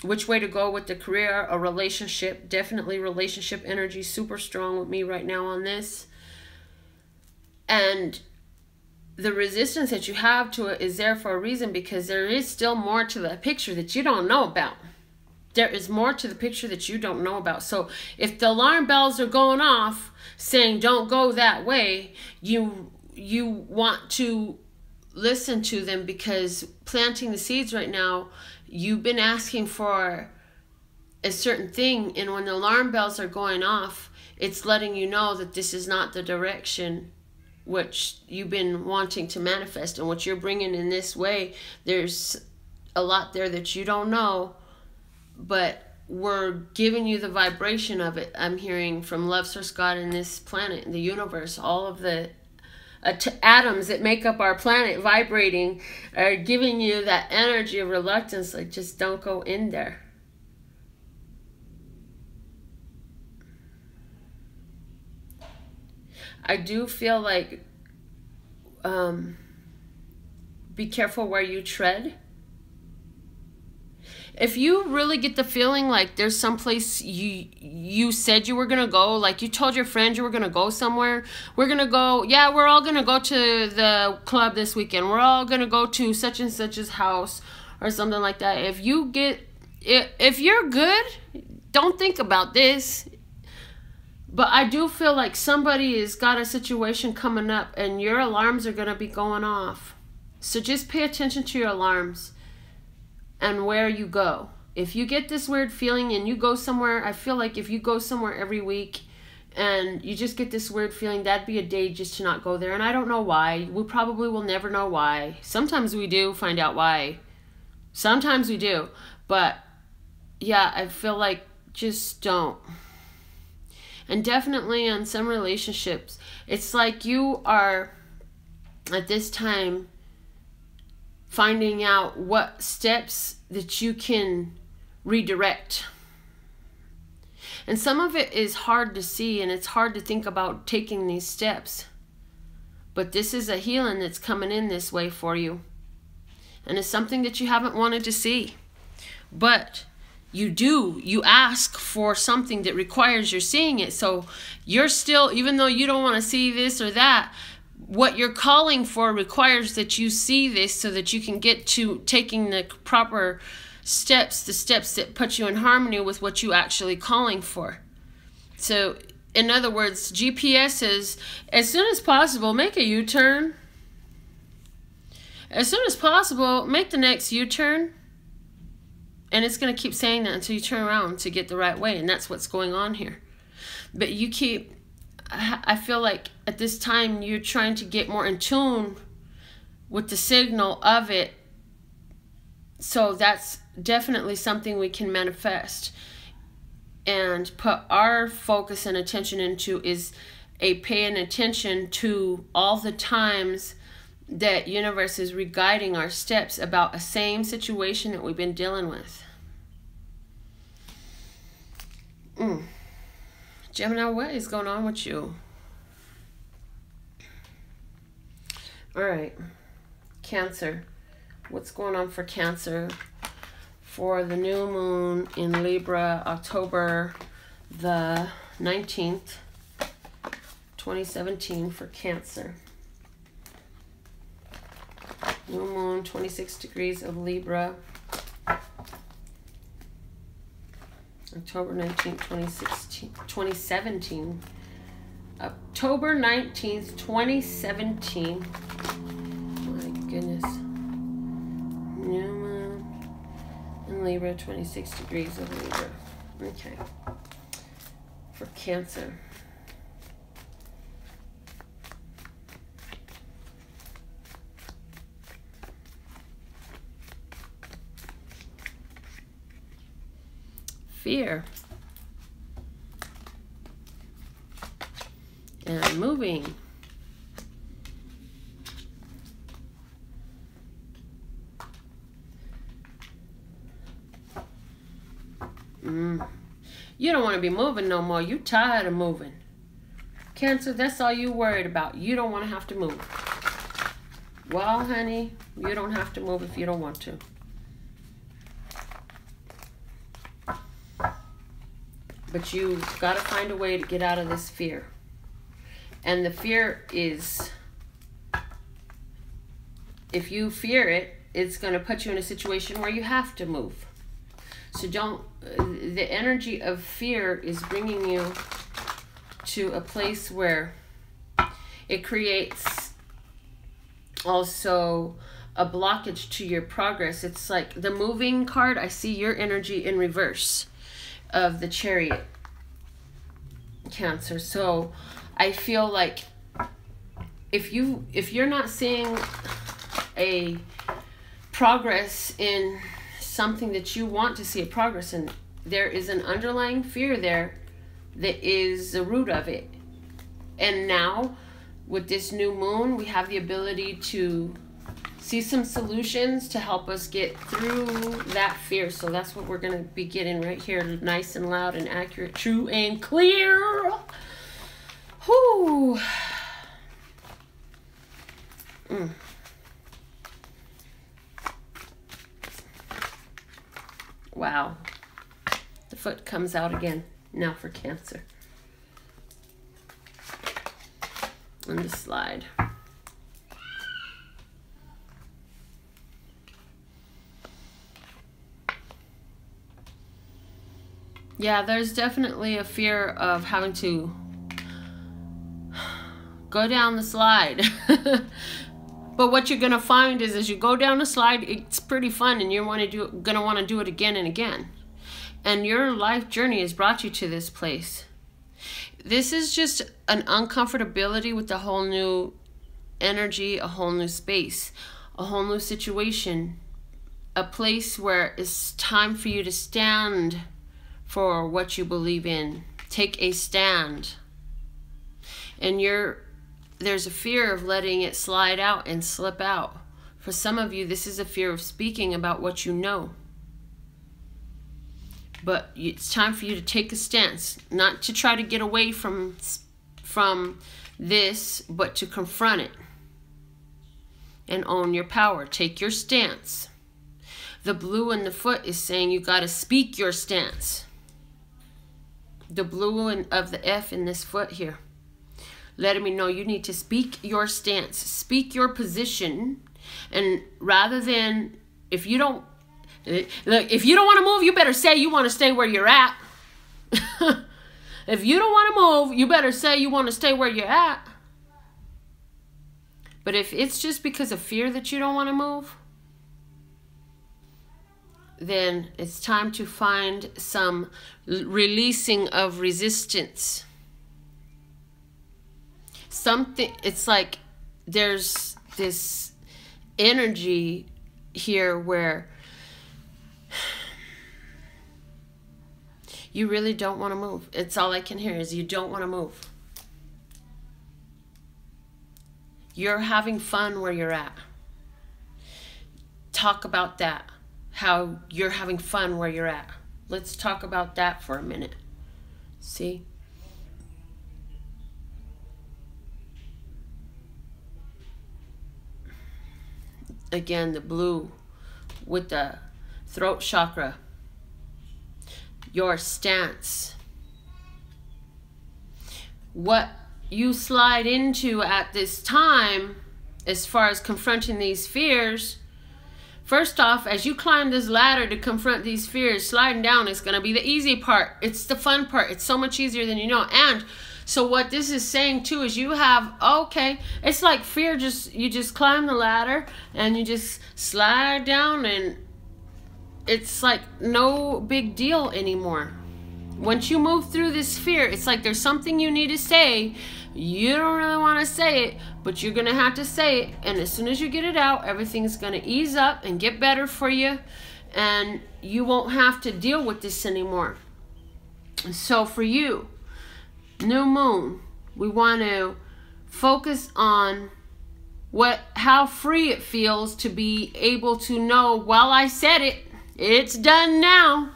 Which way to go with the career, a relationship, definitely relationship energy, super strong with me right now on this. And the resistance that you have to it is there for a reason, because there is still more to the picture that you don't know about. There is more to the picture that you don't know about. So if the alarm bells are going off saying don't go that way, you want to listen to them, because planting the seeds right now, you've been asking for a certain thing, and when the alarm bells are going off, it's letting you know that this is not the direction which you've been wanting to manifest. And what you're bringing in this way, there's a lot there that you don't know, but we're giving you the vibration of it. I'm hearing from Love Source God in this planet, the universe, all of the atoms that make up our planet vibrating are giving you that energy of reluctance, like just don't go in there. I do feel like be careful where you tread. If you really get the feeling like there's some place you said you were going to go, like you told your friend you were going to go somewhere, we're going to go, yeah, we're all going to go to the club this weekend, we're all going to go to such and such's house or something like that. If you're good, don't think about this. But I do feel like somebody has got a situation coming up and your alarms are going to be going off. So just pay attention to your alarms and where you go. If you get this weird feeling and you go somewhere, I feel like if you go somewhere every week and you just get this weird feeling, that'd be a day just to not go there. And I don't know why. We probably will never know why. Sometimes we do find out why. Sometimes we do. But yeah, I feel like just don't. And definitely on some relationships, it's like you are at this time finding out what steps that you can redirect. And some of it is hard to see, and it's hard to think about taking these steps. But this is a healing that's coming in this way for you. And it's something that you haven't wanted to see. But you ask for something that requires you're seeing it. So you're still, even though you don't want to see this or that, what you're calling for requires that you see this so that you can get to taking the proper steps, the steps that put you in harmony with what you actually calling for. So in other words, GPS is, as soon as possible, make a U-turn. As soon as possible, make the next U-turn. And it's going to keep saying that until you turn around to get the right way. And that's what's going on here. But you keep, I feel like at this time you're trying to get more in tune with the signal of it. So that's definitely something we can manifest and put our focus and attention into, is paying attention to all the times that universe is re-guiding our steps about a same situation that we've been dealing with. Gemini, what is going on with you? All right. Cancer. what's going on for Cancer for the new moon in Libra, October the 19th, 2017 for Cancer. New moon, 26 degrees of Libra. October 19th, 2017. October 19th, 2017. My goodness. New moon in Libra, 26 degrees of Libra. Okay. For Cancer. Fear. And moving. You don't want to be moving no more. You tired of moving. Cancer, that's all you worried about. You don't want to have to move. Well, honey, you don't have to move if you don't want to. But you've got to find a way to get out of this fear. And the fear is, if you fear it, it's going to put you in a situation where you have to move. So don't, the energy of fear is bringing you to a place where it creates also a blockage to your progress. It's like the moving card, I see your energy in reverse of the Chariot, Cancer. So I feel like if you're not seeing a progress in something that you want to see a progress in, there is an underlying fear there that is the root of it. And now with this new moon, we have the ability to see some solutions to help us get through that fear. So that's what we're going to be getting right here, nice and loud and accurate, true and clear. Whoo. Wow. The foot comes out again now for Cancer. And the slide. Yeah, there's definitely a fear of having to go down the slide. But what you're gonna find is, as you go down the slide, it's pretty fun, and you're gonna want to do it again and again. And your life journey has brought you to this place. This is just an uncomfortability with a whole new energy, a whole new space, a whole new situation, a place where it's time for you to stand for what you believe in. Take a stand. And there's a fear of letting it slide out and slip out. For some of you, this is a fear of speaking about what you know. But it's time for you to take a stance, not to try to get away from this, but to confront it and own your power. Take your stance. The blue in the foot is saying you got to speak your stance. The blue of the F in this foot here, letting me know you need to speak your stance, speak your position. And rather than, if you don't want to move, you better say you want to stay where you're at. If you don't want to move, you better say you want to stay where you're at. But if it's just because of fear that you don't want to move, then it's time to find some releasing of resistance. It's like there's this energy here where you really don't want to move. It's all I can hear is you don't want to move. You're having fun where you're at. Talk about that. How you're having fun where you're at. Let's talk about that for a minute. See? Again, the blue with the throat chakra. Your stance. What you slide into at this time, as far as confronting these fears, first off, as you climb this ladder to confront these fears, sliding down is going to be the easy part. It's the fun part. It's so much easier than you know. And so what this is saying too is you have, okay, it's like fear, you just climb the ladder and you just slide down, and it's like no big deal anymore. Once you move through this fear, it's like there's something you need to say. You don't really want to say it, but you're going to have to say it. And as soon as you get it out, everything's going to ease up and get better for you. And you won't have to deal with this anymore. So for you, new moon, we want to focus on how free it feels to be able to know, well, I said it. It's done now.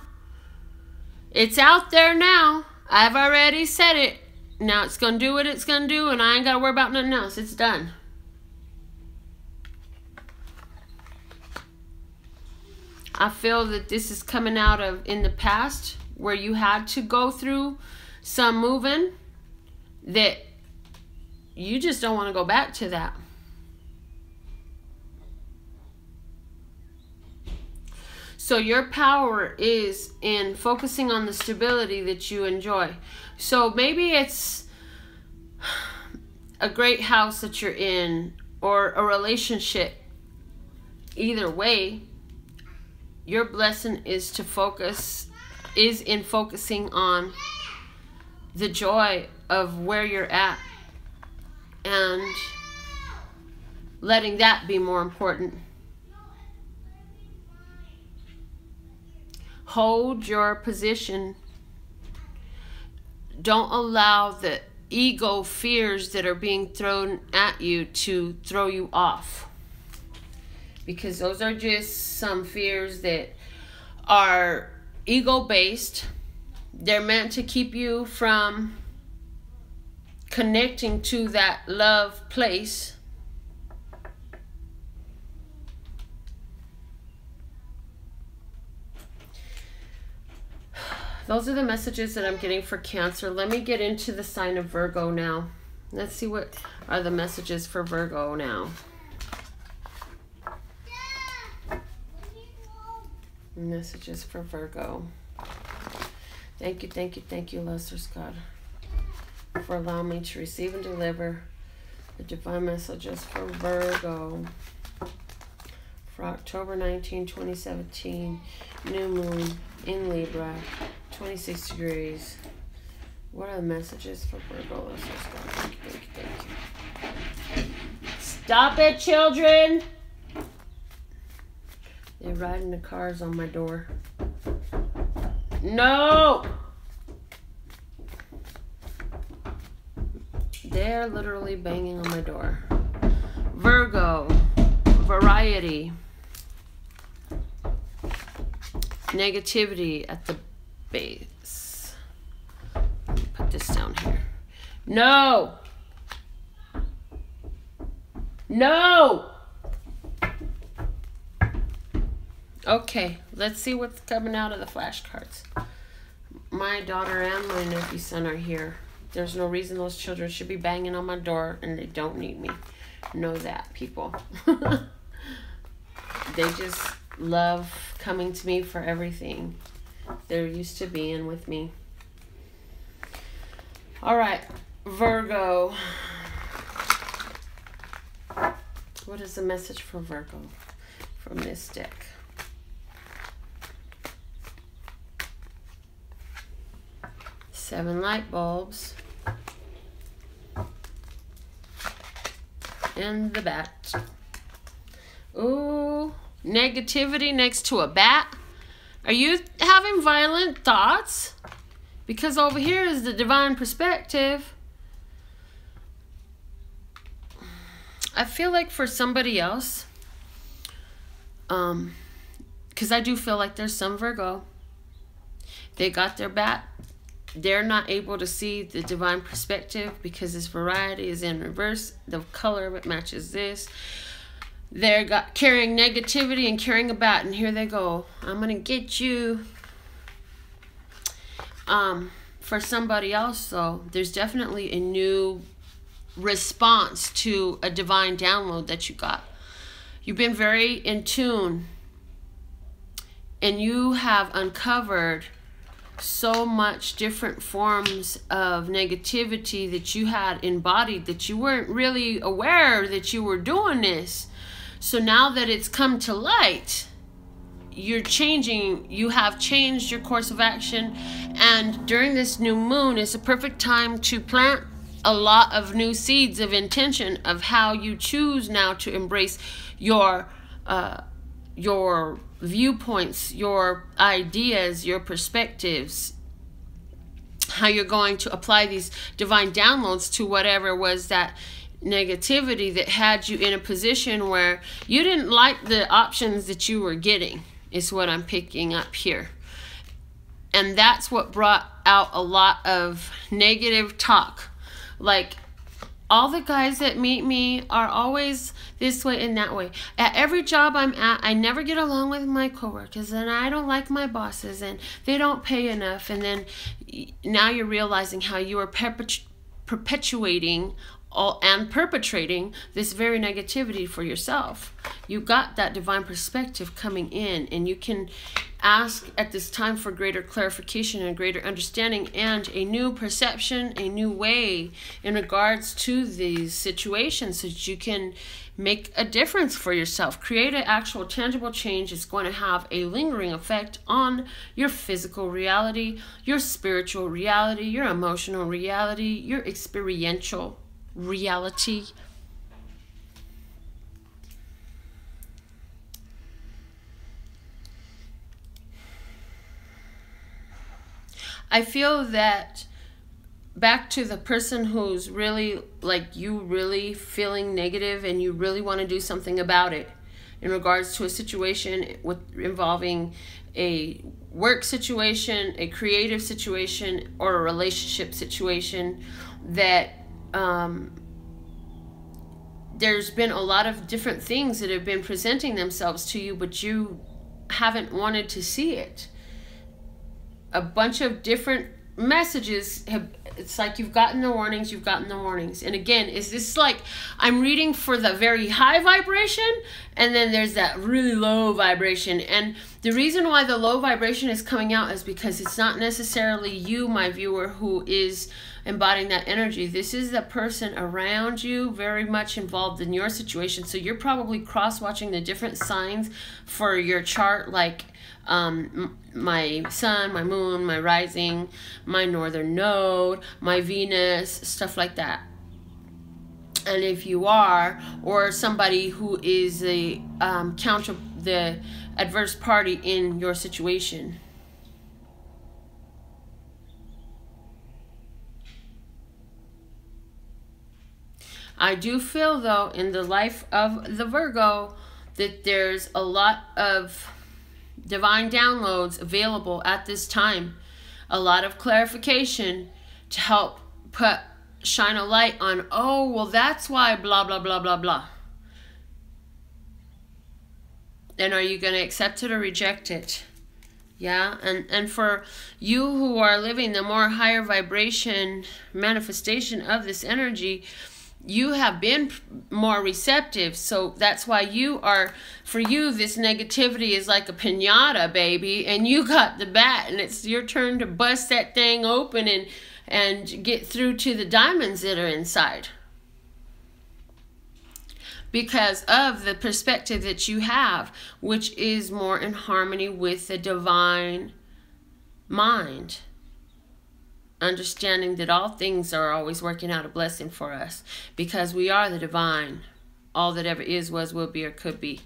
It's out there now. I've already said it. Now it's going to do what it's going to do, and I ain't got to worry about nothing else. It's done. I feel that this is coming out of in the past where you had to go through some moving that you just don't want to go back to that. So your power is in focusing on the stability that you enjoy. So maybe it's a great house that you're in, or a relationship. Either way, your blessing is in focusing on the joy of where you're at and letting that be more important. Hold your position. Don't allow the ego fears that are being thrown at you to throw you off. Because those are just some fears that are ego-based. They're meant to keep you from connecting to that love place. Those are the messages that I'm getting for Cancer. Let me get into the sign of Virgo now. Let's see what are the messages for Virgo now. Messages for Virgo. Thank you, Lesser God, for allowing me to receive and deliver the divine messages for Virgo for October 19, 2017, new moon in Libra, 26 degrees. What are the messages for Virgo? Let's just go. Thank you. Stop it, children! They're riding the cars on my door. No! They're literally banging on my door. Virgo, variety. Negativity at the base. Let me put this down here. No! No! Okay, let's see what's coming out of the flashcards. My daughter and my nephew son are here. There's no reason those children should be banging on my door, and they don't need me. Know that, people. They just love coming to me for everything. They're used to being with me. All right, Virgo. What is the message for Virgo from this deck? 7 light bulbs. And the bat. Ooh, negativity next to a bat. Are you having violent thoughts? Because over here is the divine perspective. I feel like for somebody else, because I do feel like there's some Virgo, they got their bat. They're not able to see the divine perspective because this variety is in reverse. The color of it matches this. They're carrying negativity and carrying a bat, and here they go. I'm gonna get you. For somebody else, though, there's definitely a new response to a divine download that you got. You've been very in tune, and you have uncovered so much different forms of negativity that you had embodied, that you weren't really aware that you were doing this. So now that it's come to light, you're changing, you have changed your course of action. And during this new moon is a perfect time to plant a lot of new seeds of intention of how you choose now to embrace your viewpoints, your ideas, your perspectives, how you're going to apply these divine downloads to whatever was that negativity that had you in a position where you didn't like the options that you were getting, is what I'm picking up here. And that's what brought out a lot of negative talk. Like, all the guys that meet me are always this way and that way. At every job I'm at, I never get along with my coworkers, and I don't like my bosses, and they don't pay enough. And then now you're realizing how you are perpetuating and perpetrating this very negativity for yourself. You got that divine perspective coming in, and you can ask at this time for greater clarification and greater understanding and a new perception, a new way in regards to these situations, so that you can make a difference for yourself. Create an actual tangible change. It's going to have a lingering effect on your physical reality, your spiritual reality, your emotional reality, your experiential reality. I feel that back to the person who's really like you, really feeling negative, and you really want to do something about it in regards to a situation involving a work situation, a creative situation, or a relationship situation, that there's been a lot of different things that have been presenting themselves to you, but you haven't wanted to see it. A bunch of different messages have, it's like you've gotten the warnings, and again, is this like I'm reading for the very high vibration, and then there's that really low vibration. And the reason why the low vibration is coming out is because it's not necessarily you, my viewer, who is embodying that energy. This is the person around you, very much involved in your situation. So you're probably cross-watching the different signs for your chart, like my sun, my moon, my rising, my northern node, my Venus, stuff like that. And if you are, or somebody who is the adverse party in your situation, I do feel, though, in the life of the Virgo, that there's a lot of divine downloads available at this time. A lot of clarification to help shine a light on, oh, well, that's why blah, blah, blah, blah, blah. And are you going to accept it or reject it? Yeah, and for you who are living the more higher vibration manifestation of this energy, you have been more receptive. So that's why for you, this negativity is like a piñata, baby, and you got the bat, and it's your turn to bust that thing open and get through to the diamonds that are inside, because of the perspective that you have, which is more in harmony with the divine mind. Understanding that all things are always working out a blessing for us, because we are the divine. All that ever is, was, will be, or could be.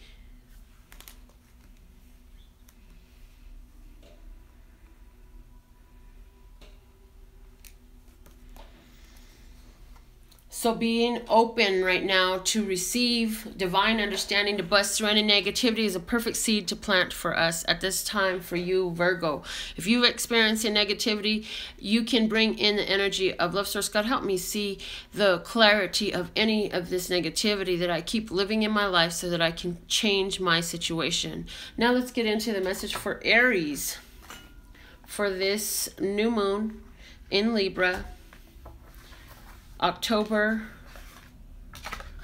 So being open right now to receive divine understanding, to bust through any negativity, is a perfect seed to plant for us at this time for you, Virgo. If you've experienced negativity, you can bring in the energy of love source. God, help me see the clarity of any of this negativity that I keep living in my life so that I can change my situation. Now let's get into the message for Aries for this new moon in Libra. October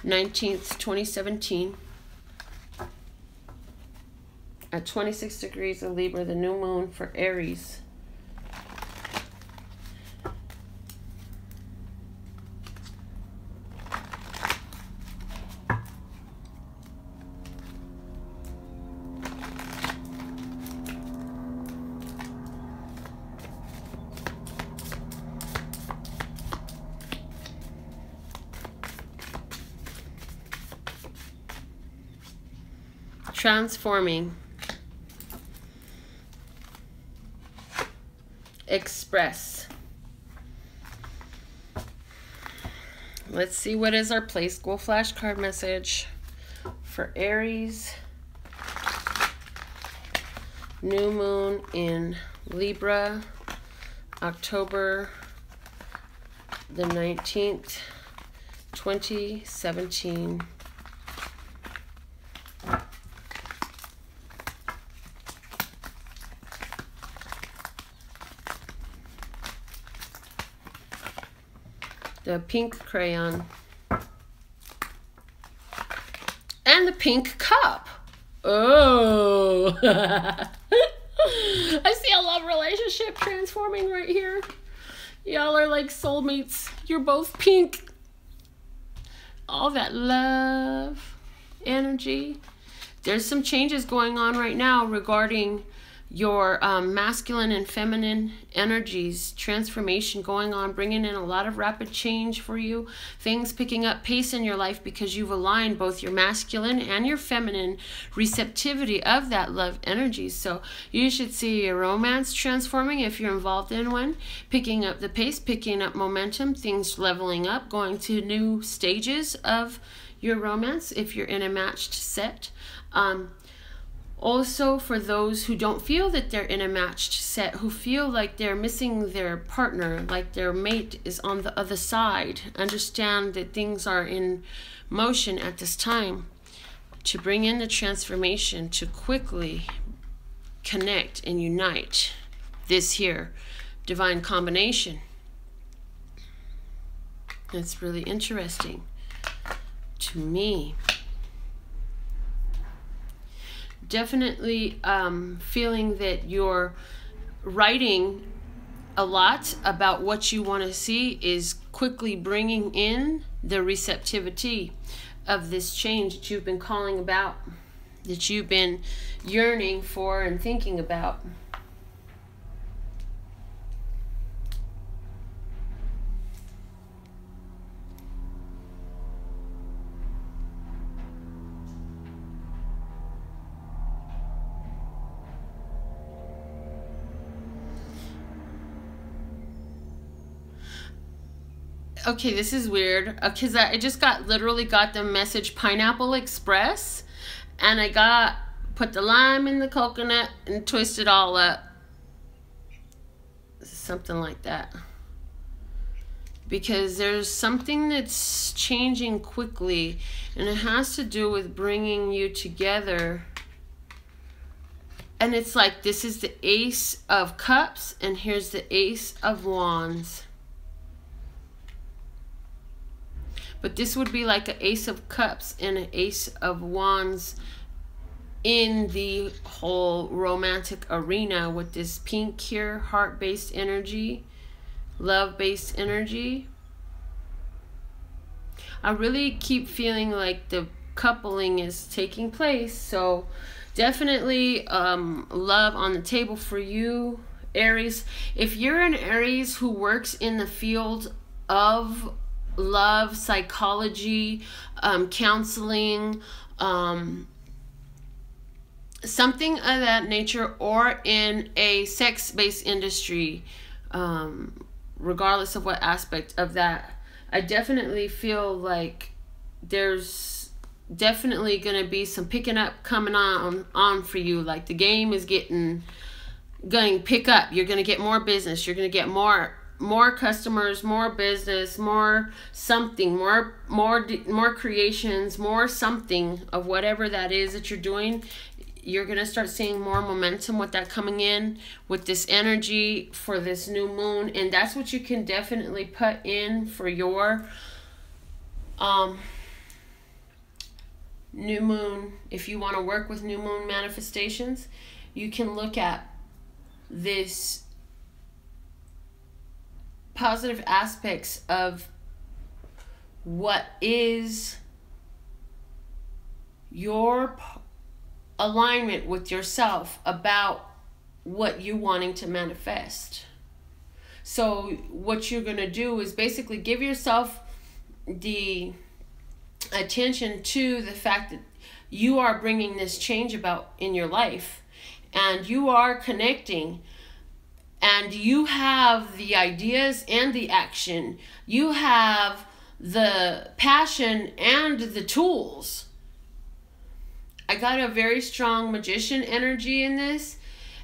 19th, 2017. At 26 degrees of Libra, the new moon for Aries. Transforming, express. Let's see, what is our play school flashcard message for Aries, new moon in Libra, October the 19th, 2017. The pink crayon and the pink cup. Oh, I see a love relationship transforming right here. Y'all are like soulmates. You're both pink. All that love energy. There's some changes going on right now regarding your masculine and feminine energies, transformation going on, bringing in a lot of rapid change for you, things picking up pace in your life because you've aligned both your masculine and your feminine receptivity of that love energy. So you should see your romance transforming if you're involved in one, picking up the pace, picking up momentum, things leveling up, going to new stages of your romance if you're in a matched set. Also, for those who don't feel that they're in a matched set, who feel like they're missing their partner, like their mate is on the other side, understand that things are in motion at this time to bring in the transformation, to quickly connect and unite this here divine combination. It's really interesting to me. Definitely feeling that you're writing a lot about what you want to see is quickly bringing in the receptivity of this change that you've been calling about, that you've been yearning for and thinking about. Okay, this is weird because I just literally got the message Pineapple Express, and I put the lime in the coconut and twist it all up. Something like that. Because there's something that's changing quickly, and it has to do with bringing you together. And it's like this is the Ace of Cups, and here's the Ace of Wands. But this would be like an Ace of Cups and an Ace of Wands in the whole romantic arena with this pink here, heart-based energy, love-based energy. I really keep feeling like the coupling is taking place. So definitely love on the table for you, Aries. If you're an Aries who works in the field of love, psychology, counseling, something of that nature, or in a sex-based industry, regardless of what aspect of that I definitely feel like there's definitely going to be some picking up coming on for you. Like the game is going to pick up. You're going to get more business. You're going to get more customers, more business, more something, more creations, more something of whatever that is that you're doing. You're going to start seeing more momentum with that coming in with this energy for this new moon. And that's what you can definitely put in for your new moon. If you want to work with new moon manifestations, you can look at this positive aspects of what is your alignment with yourself about what you're wanting to manifest. So what you're going to do is basically give yourself the attention to the fact that you are bringing this change about in your life, and you are connecting, and you have the ideas and the action. You have the passion and the tools. I got a very strong magician energy in this,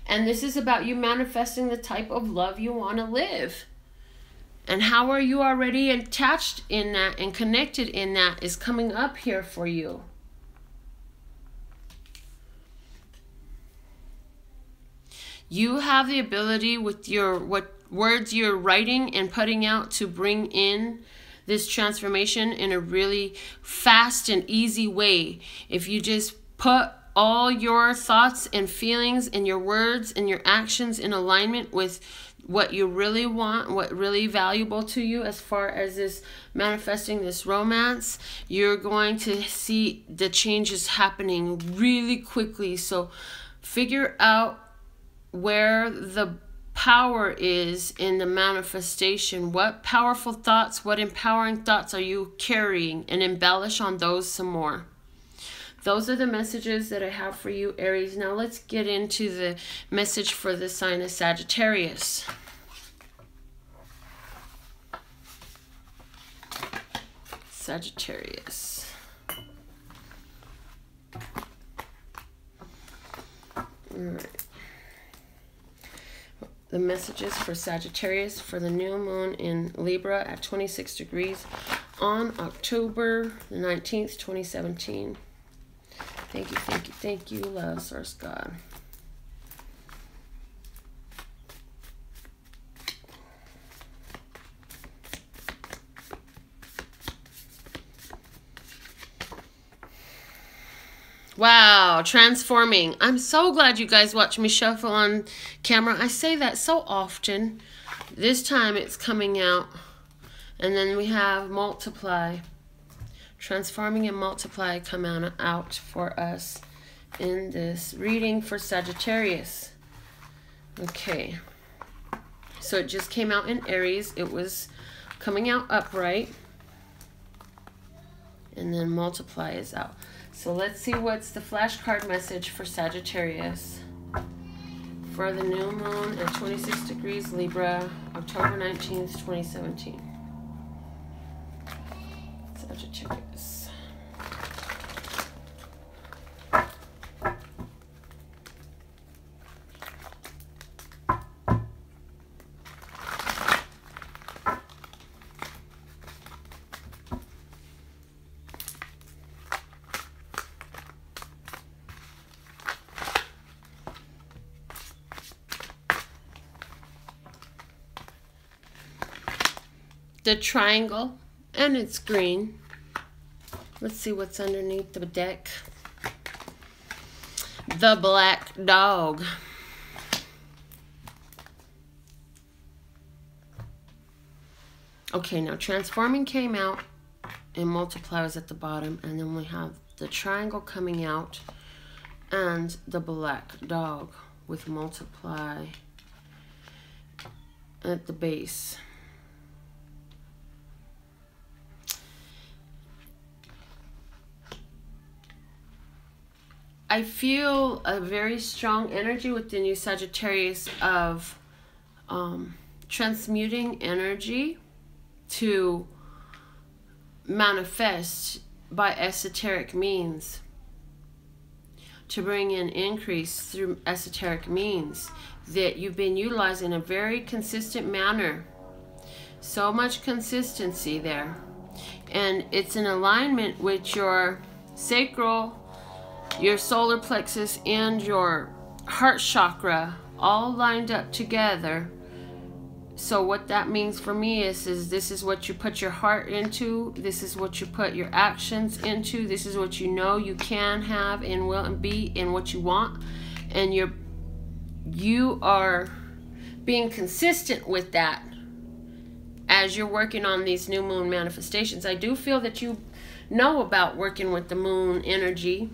and this is about you manifesting the type of love you want to live. And how are you already attached in that and connected in that is coming up here for you. You have the ability with what words you're writing and putting out to bring in this transformation in a really fast and easy way. If you just put all your thoughts and feelings and your words and your actions in alignment with what you really want, what really valuable to you as far as this manifesting this romance, you're going to see the changes happening really quickly. So figure out where the power is in the manifestation. What powerful thoughts, what empowering thoughts are you carrying, and embellish on those some more. Those are the messages that I have for you, Aries. Now let's get into the message for the sign of Sagittarius. Sagittarius. All right. The messages for Sagittarius for the new moon in Libra at 26 degrees on October the 19th, 2017. Thank you, thank you, thank you, love, source God. Wow, transforming. I'm so glad you guys watch me shuffle on camera. I say that so often. This time it's coming out. And then we have multiply. Transforming and multiply come out for us in this reading for Sagittarius. Okay. So it just came out in Aries. It was coming out upright. And then multiply is out. So let's see what's the flashcard message for Sagittarius for the new moon at 26 degrees Libra, October 19th, 2017. Sagittarius. The triangle, and it's green. Let's see what's underneath the deck. The black dog. Okay, now transforming came out and multiply was at the bottom, and then we have the triangle coming out and the black dog with multiply at the base. I feel a very strong energy within you, Sagittarius, of transmuting energy to manifest by esoteric means, to bring in increase through esoteric means that you've been utilizing in a very consistent manner. So much consistency there. And it's in alignment with your sacral, your solar plexus, and your heart chakra, all lined up together. So what that means for me is this is what you put your heart into, this is what you put your actions into, this is what you know you can have and will and be and what you want, and you are being consistent with that as you're working on these new moon manifestations. I do feel that you know about working with the moon energy,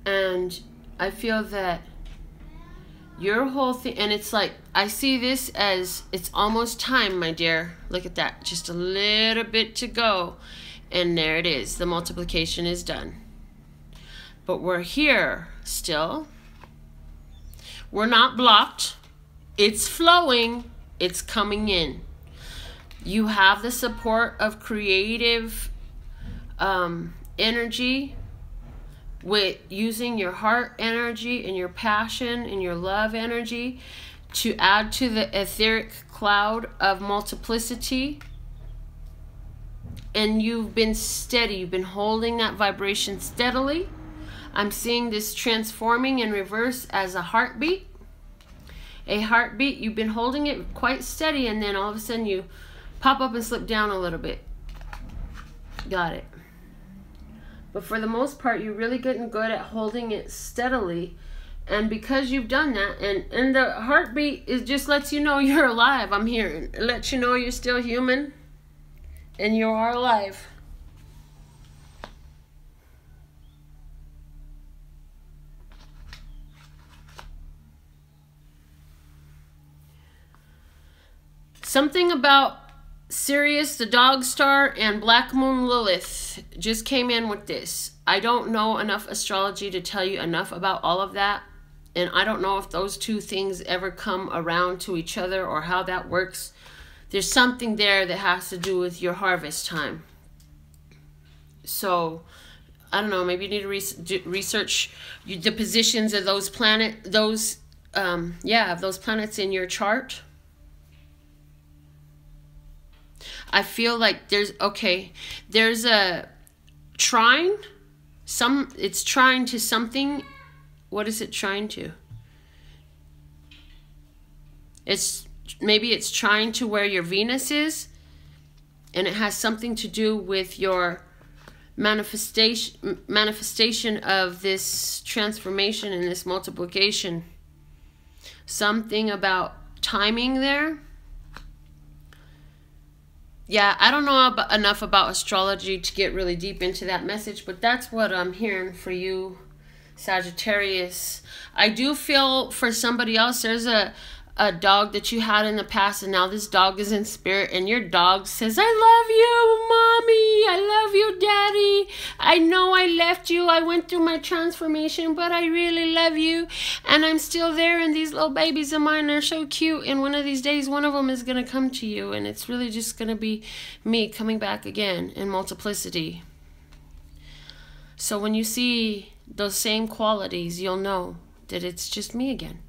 and I feel that your whole thing, and it's like, I see this as it's almost time, my dear. Look at that, just a little bit to go, and there it is. The multiplication is done. But we're here still. We're not blocked. It's flowing. It's coming in. You have the support of creative energy, with using your heart energy and your passion and your love energy to add to the etheric cloud of multiplicity. And you've been steady. You've been holding that vibration steadily. I'm seeing this transforming in reverse as a heartbeat. A heartbeat, you've been holding it quite steady, and then all of a sudden you pop up and slip down a little bit. Got it. But for the most part, you're really getting good at holding it steadily. And because you've done that, and the heartbeat, it just lets you know you're alive. I'm hearing. It lets you know you're still human and you are alive. Something about Sirius, the dog star, and Black Moon Lilith just came in with this. I don't know enough astrology to tell you enough about all of that. And I don't know if those two things ever come around to each other or how that works. There's something there that has to do with your harvest time. So, I don't know, maybe you need to research the positions of those those planets in your chart. I feel like there's a trine. It's trine to something. What is it trine to? Maybe it's trine to where your Venus is, and it has something to do with your manifestation of this transformation and this multiplication. Something about timing there. Yeah, I don't know enough about astrology to get really deep into that message, but that's what I'm hearing for you, Sagittarius. I do feel for somebody else, there's a dog that you had in the past, and now this dog is in spirit, and your dog says, I love you, Mommy. I love you, Daddy. I know I left you. I went through my transformation, but I really love you, and I'm still there, and these little babies of mine are so cute, and one of these days, one of them is going to come to you, and it's really just going to be me coming back again in multiplicity. So when you see those same qualities, you'll know that it's just me again.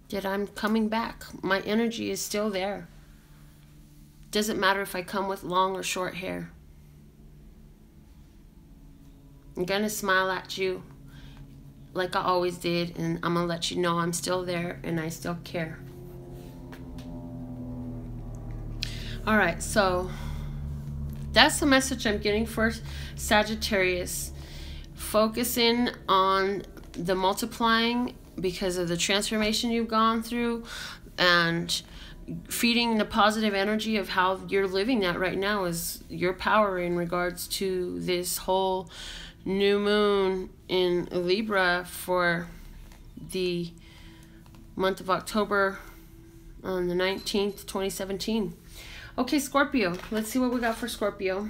That I'm coming back. My energy is still there. Doesn't matter if I come with long or short hair. I'm gonna smile at you like I always did, and I'm gonna let you know I'm still there and I still care. Alright, so that's the message I'm getting for Sagittarius. Focusing on the multiplying because of the transformation you've gone through, and feeding the positive energy of how you're living that right now is your power in regards to this whole new moon in Libra for the month of October on the 19th, 2017. Okay, Scorpio. Let's see what we got for Scorpio.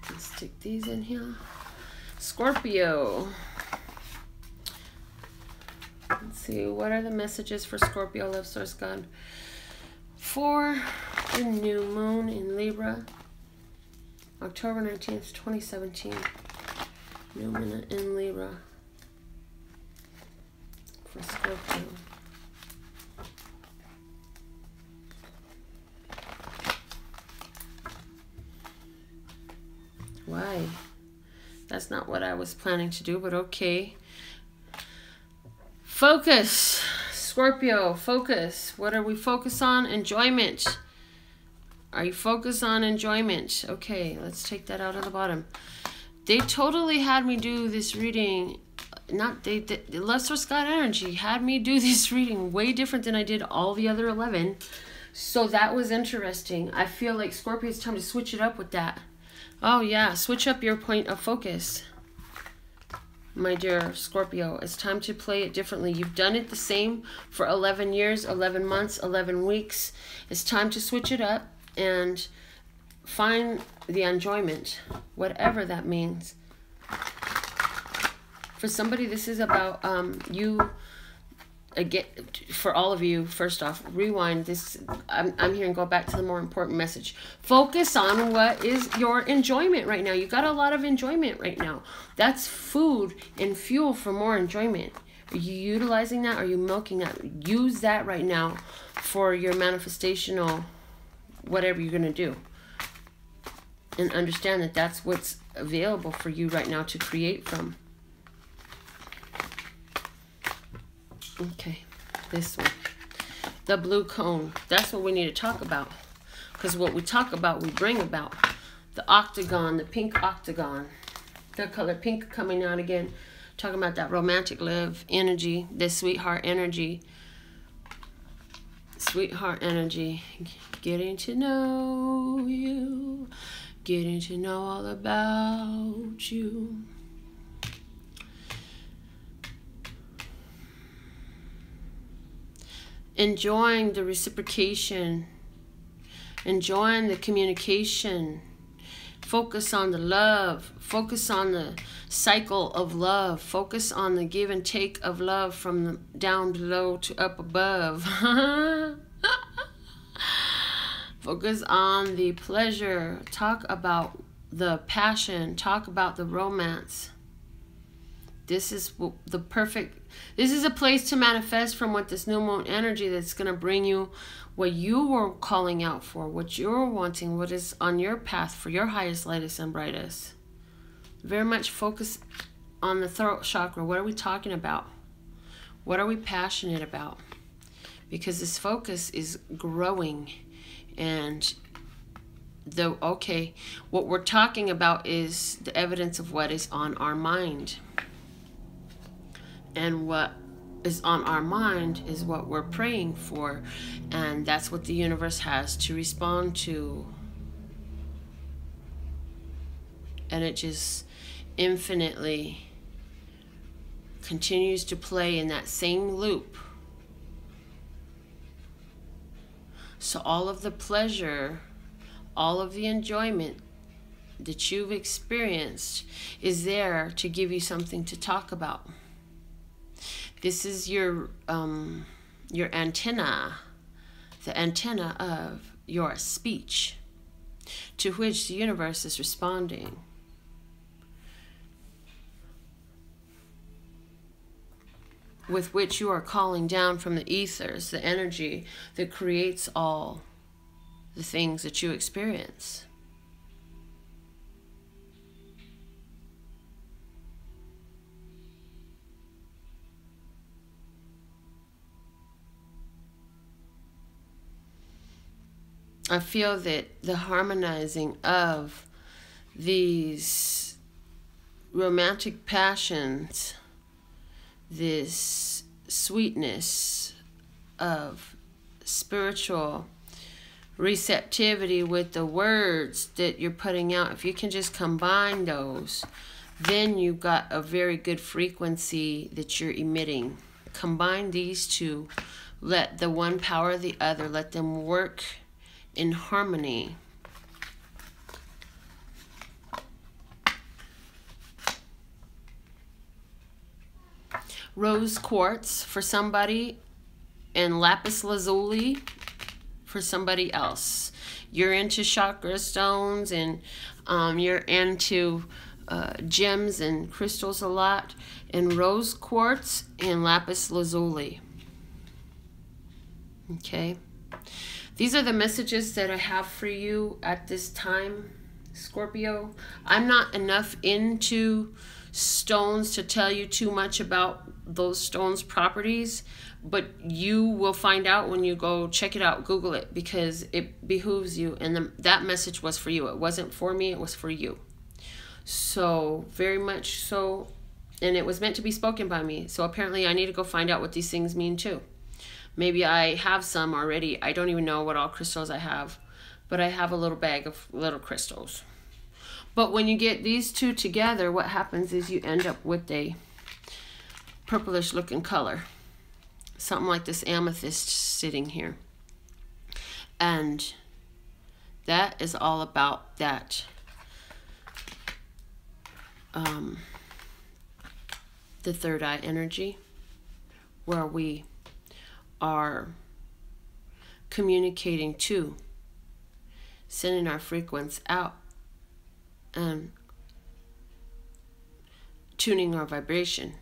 Let's stick these in here. Scorpio. Let's see. What are the messages for Scorpio, love source God? For the new moon in Libra, October 19th, 2017. New moon in Libra for Scorpio. Why? That's not what I was planning to do, but okay. Focus. Scorpio, focus. What are we focused on? Enjoyment. Are you focused on enjoyment? Okay, let's take that out of the bottom. They totally had me do this reading. The Love Source God Energy had me do this reading way different than I did all the other 11. So that was interesting. I feel like Scorpio, it's time to switch it up with that. Oh yeah, switch up your point of focus. My dear Scorpio, it's time to play it differently. You've done it the same for 11 years, 11 months, 11 weeks. It's time to switch it up and find the enjoyment, whatever that means. For somebody, this is about you. Again, for all of you, first off, rewind this. I'm here and go back to the more important message. Focus on what is your enjoyment right now. You got a lot of enjoyment right now. That's food and fuel for more enjoyment. Are you utilizing that? Are you milking that? Use that right now for your manifestational, whatever you're going to do. And understand that that's what's available for you right now to create from. Okay, this one. The blue cone. That's what we need to talk about. Because what we talk about, we bring about. The octagon, the pink octagon. The color pink coming out again. Talking about that romantic love energy, this sweetheart energy. Sweetheart energy. Getting to know you. Getting to know all about you. Enjoying the reciprocation, enjoying the communication, focus on the love, focus on the cycle of love, focus on the give and take of love from the down below to up above. Focus on the pleasure, talk about the passion, talk about the romance. This is the perfect, this is a place to manifest from what this new moon energy that's going to bring you what you were calling out for, what you're wanting, what is on your path for your highest, lightest, and brightest. Very much focus on the throat chakra. What are we talking about? What are we passionate about? Because this focus is growing. And what we're talking about is the evidence of what is on our mind. And what is on our mind is what we're praying for. And that's what the universe has to respond to. And it just infinitely continues to play in that same loop. So all of the pleasure, all of the enjoyment that you've experienced is there to give you something to talk about. This is your antenna, the antenna of your speech, to which the universe is responding. With which you are calling down from the ethers, the energy that creates all the things that you experience. I feel that the harmonizing of these romantic passions, this sweetness of spiritual receptivity with the words that you're putting out, if you can just combine those, then you've got a very good frequency that you're emitting. Combine these two. Let the one power the other. Let them work in harmony. rose quartz for somebody, and lapis lazuli for somebody else. You're into chakra stones, and you're into gems and crystals a lot, and rose quartz and lapis lazuli. Okay, these are the messages that I have for you at this time, Scorpio. I'm not enough into stones to tell you too much about those stones' properties, but you will find out when you go check it out, Google it, because it behooves you, and that message was for you. It wasn't for me, it was for you. So very much so, and it was meant to be spoken by me. So apparently I need to go find out what these things mean too. Maybe I have some already. I don't even know what all crystals I have, but I have a little bag of little crystals. But when you get these two together, what happens is you end up with a purplish looking color. Something like this amethyst sitting here. And that is all about that. The third eye energy, where we are communicating to, sending our frequency out, and tuning our vibration.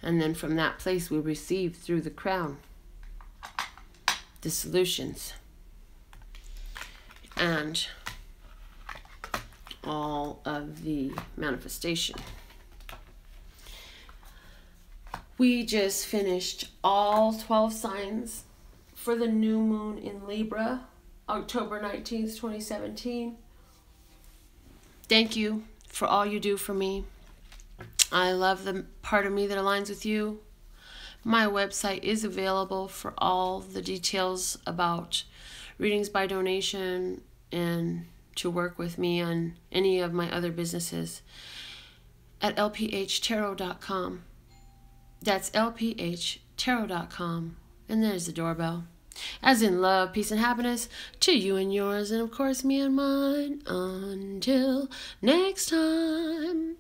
And then from that place we receive through the crown the solutions and all of the manifestation. We just finished all 12 signs for the new moon in Libra, October 19th, 2017. Thank you for all you do for me. I love the part of me that aligns with you. My website is available for all the details about readings by donation and to work with me on any of my other businesses at lphtarot.com. That's lphtarot.com. And there's the doorbell. As in love, peace, and happiness to you and yours, and of course me and mine. Until next time.